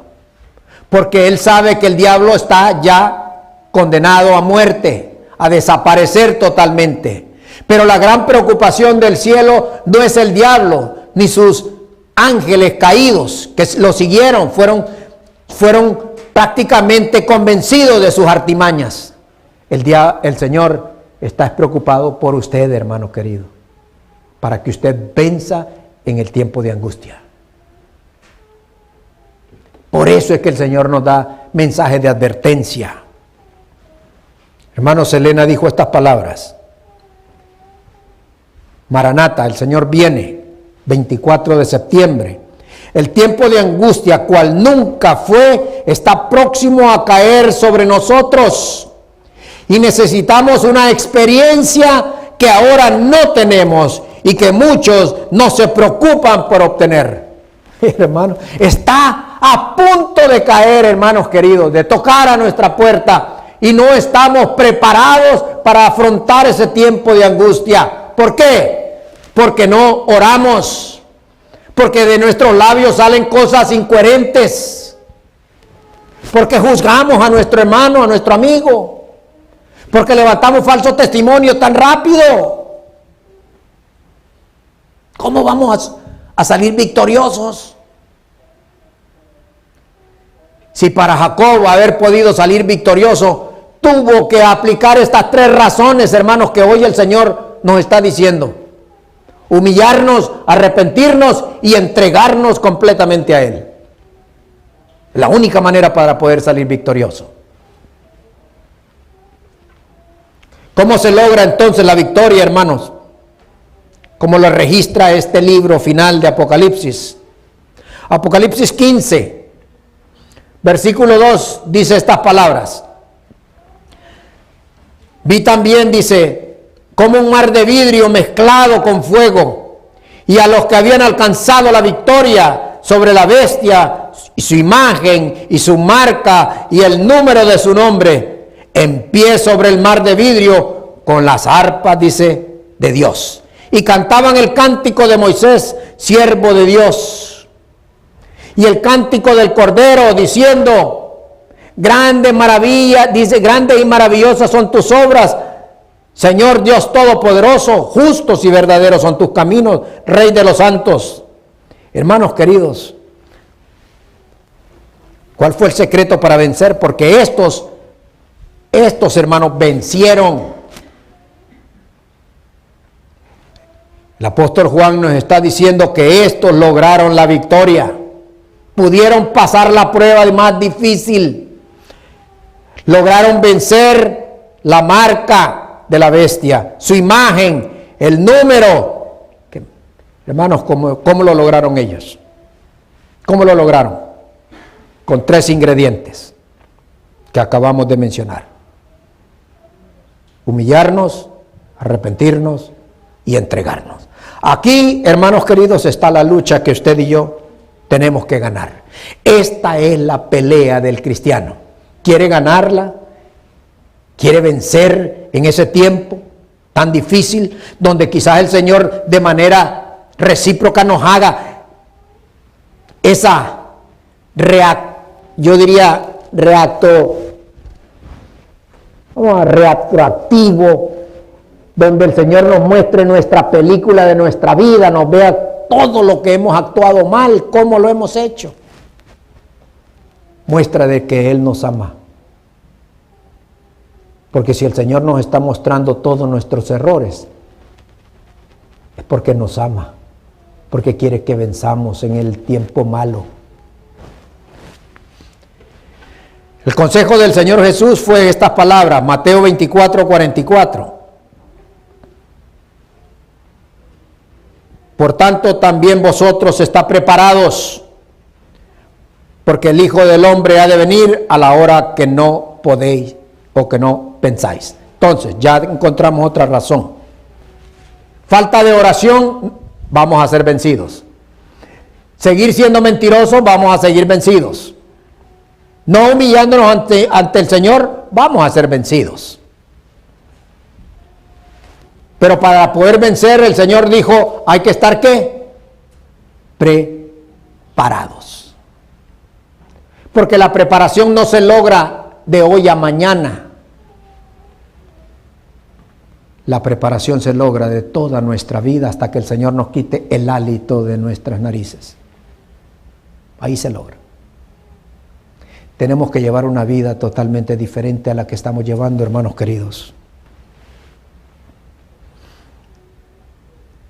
porque Él sabe que el diablo está ya condenado a muerte, a desaparecer totalmente. Pero la gran preocupación del cielo no es el diablo, ni sus ángeles caídos que lo siguieron, fueron prácticamente convencidos de sus artimañas. El Señor está preocupado por usted, hermano querido, para que usted venza en el tiempo de angustia. Por eso es que el Señor nos da mensajes de advertencia. Hermano, Selena dijo estas palabras: Maranata, el Señor viene, 24 de septiembre. El tiempo de angustia, cual nunca fue, está próximo a caer sobre nosotros. Y necesitamos una experiencia que ahora no tenemos y que muchos no se preocupan por obtener. Hermano, está a punto de caer, hermanos queridos, de tocar a nuestra puerta, y no estamos preparados para afrontar ese tiempo de angustia. ¿Por qué? Porque no oramos, porque de nuestros labios salen cosas incoherentes, porque juzgamos a nuestro hermano, a nuestro amigo, porque levantamos falso testimonio tan rápido. ¿Cómo vamos a salir victoriosos? Si para Jacob haber podido salir victorioso, tuvo que aplicar estas 3 razones, hermanos, que hoy el Señor nos está diciendo: humillarnos, arrepentirnos y entregarnos completamente a Él. La única manera para poder salir victorioso. ¿Cómo se logra entonces la victoria, hermanos? Como lo registra este libro final de Apocalipsis. Apocalipsis 15, versículo 2, dice estas palabras: vi también, dice, como un mar de vidrio mezclado con fuego, y a los que habían alcanzado la victoria sobre la bestia y su imagen y su marca y el número de su nombre, en pie sobre el mar de vidrio con las arpas, dice, de Dios, y cantaban el cántico de Moisés, siervo de Dios, y el cántico del Cordero, diciendo: grande maravilla, dice, grandes y maravillosas son tus obras, Señor Dios Todopoderoso, justos y verdaderos son tus caminos, Rey de los santos. Hermanos queridos, ¿cuál fue el secreto para vencer? Porque estos hermanos vencieron. El apóstol Juan nos está diciendo que estos lograron la victoria. Pudieron pasar la prueba más difícil. Lograron vencer la marca de la bestia, su imagen, el número. Hermanos, ¿cómo lo lograron ellos? ¿Cómo lo lograron? Con 3 ingredientes que acabamos de mencionar: humillarnos, arrepentirnos y entregarnos. Aquí, hermanos queridos, está la lucha que usted y yo tenemos que ganar. Esta es la pelea del cristiano. ¿Quiere ganarla? ¿Quiere vencer en ese tiempo tan difícil donde quizás el Señor de manera recíproca nos haga esa retroactivo, donde el Señor nos muestre nuestra película de nuestra vida, nos vea todo lo que hemos actuado mal, cómo lo hemos hecho? Muestra de que Él nos ama. Porque si el Señor nos está mostrando todos nuestros errores, es porque nos ama, porque quiere que venzamos en el tiempo malo. El consejo del Señor Jesús fue estas palabras, Mateo 24:44. Por tanto, también vosotros estáis preparados, porque el Hijo del Hombre ha de venir a la hora que no podéis o que no pensáis. Entonces, ya encontramos otra razón. Falta de oración, vamos a ser vencidos. Seguir siendo mentirosos, vamos a seguir vencidos. No humillándonos ante el Señor, vamos a ser vencidos. Pero para poder vencer, el Señor dijo, hay que estar ¿qué? Preparados. Porque la preparación no se logra de hoy a mañana. La preparación se logra de toda nuestra vida hasta que el Señor nos quite el hálito de nuestras narices. Ahí se logra. Tenemos que llevar una vida totalmente diferente a la que estamos llevando, hermanos queridos.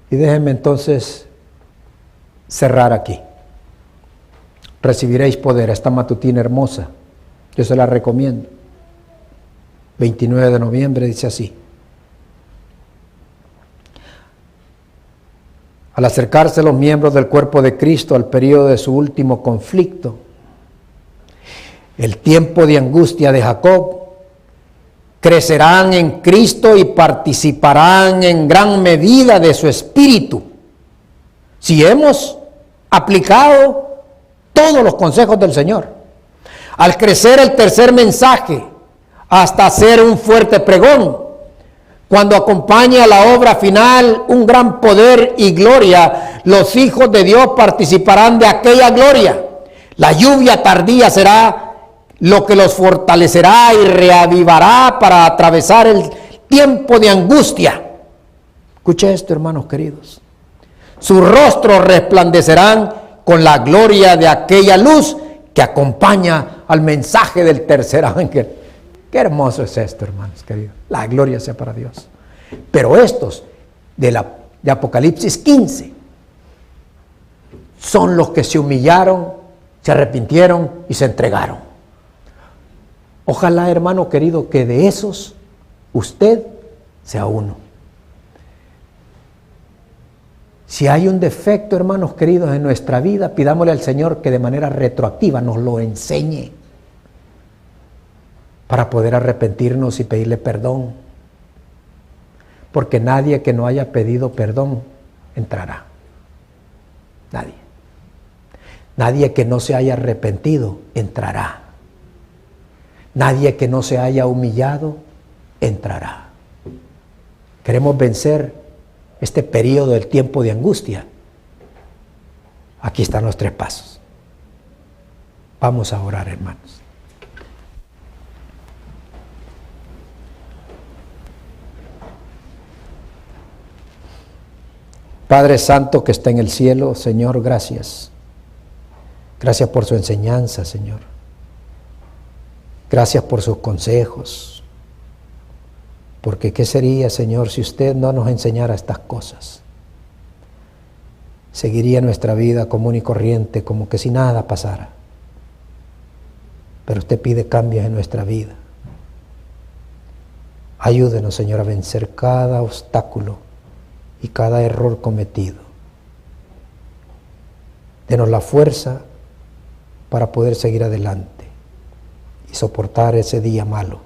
Y déjenme entonces cerrar aquí. Recibiréis poder, esta matutina hermosa. Yo se la recomiendo. 29 de noviembre dice así. Al acercarse los miembros del cuerpo de Cristo al periodo de su último conflicto, el tiempo de angustia de Jacob, crecerán en Cristo y participarán en gran medida de su espíritu. Si hemos aplicado todos los consejos del Señor, al crecer el tercer mensaje hasta hacer un fuerte pregón, cuando acompaña a la obra final un gran poder y gloria, los hijos de Dios participarán de aquella gloria. La lluvia tardía será lo que los fortalecerá y reavivará para atravesar el tiempo de angustia. Escuche esto, hermanos queridos. Sus rostros resplandecerán con la gloria de aquella luz que acompaña al mensaje del tercer ángel. Qué hermoso es esto, hermanos queridos. La gloria sea para Dios. Pero estos de Apocalipsis 15 son los que se humillaron, se arrepintieron y se entregaron. Ojalá, hermano querido, que de esos usted sea uno. Si hay un defecto, hermanos queridos, en nuestra vida, pidámosle al Señor que de manera retroactiva nos lo enseñe para poder arrepentirnos y pedirle perdón. Porque nadie que no haya pedido perdón entrará. Nadie. Nadie que no se haya arrepentido entrará. Nadie que no se haya humillado entrará. Queremos vencer este periodo del tiempo de angustia. Aquí están los 3 pasos. Vamos a orar, hermanos. Padre Santo que está en el cielo, Señor, gracias. Gracias por su enseñanza, Señor. Gracias por sus consejos. Porque ¿qué sería, Señor, si usted no nos enseñara estas cosas? seguiría nuestra vida común y corriente, como que si nada pasara. Pero usted pide cambios en nuestra vida. Ayúdenos, Señor, a vencer cada obstáculo y cada error cometido. Denos la fuerza para poder seguir adelante y soportar ese día malo.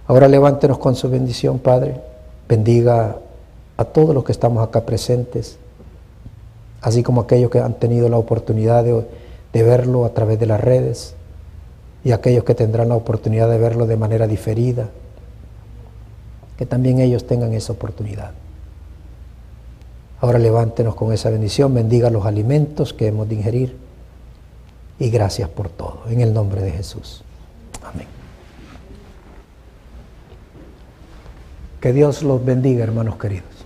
Ahora levántenos con su bendición, Padre. Bendiga a todos los que estamos acá presentes, así como aquellos que han tenido la oportunidad de verlo a través de las redes y aquellos que tendrán la oportunidad de verlo de manera diferida, que también ellos tengan esa oportunidad. Ahora levántenos con esa bendición, bendiga los alimentos que hemos de ingerir y gracias por todo, en el nombre de Jesús. Amén. Que Dios los bendiga, hermanos queridos.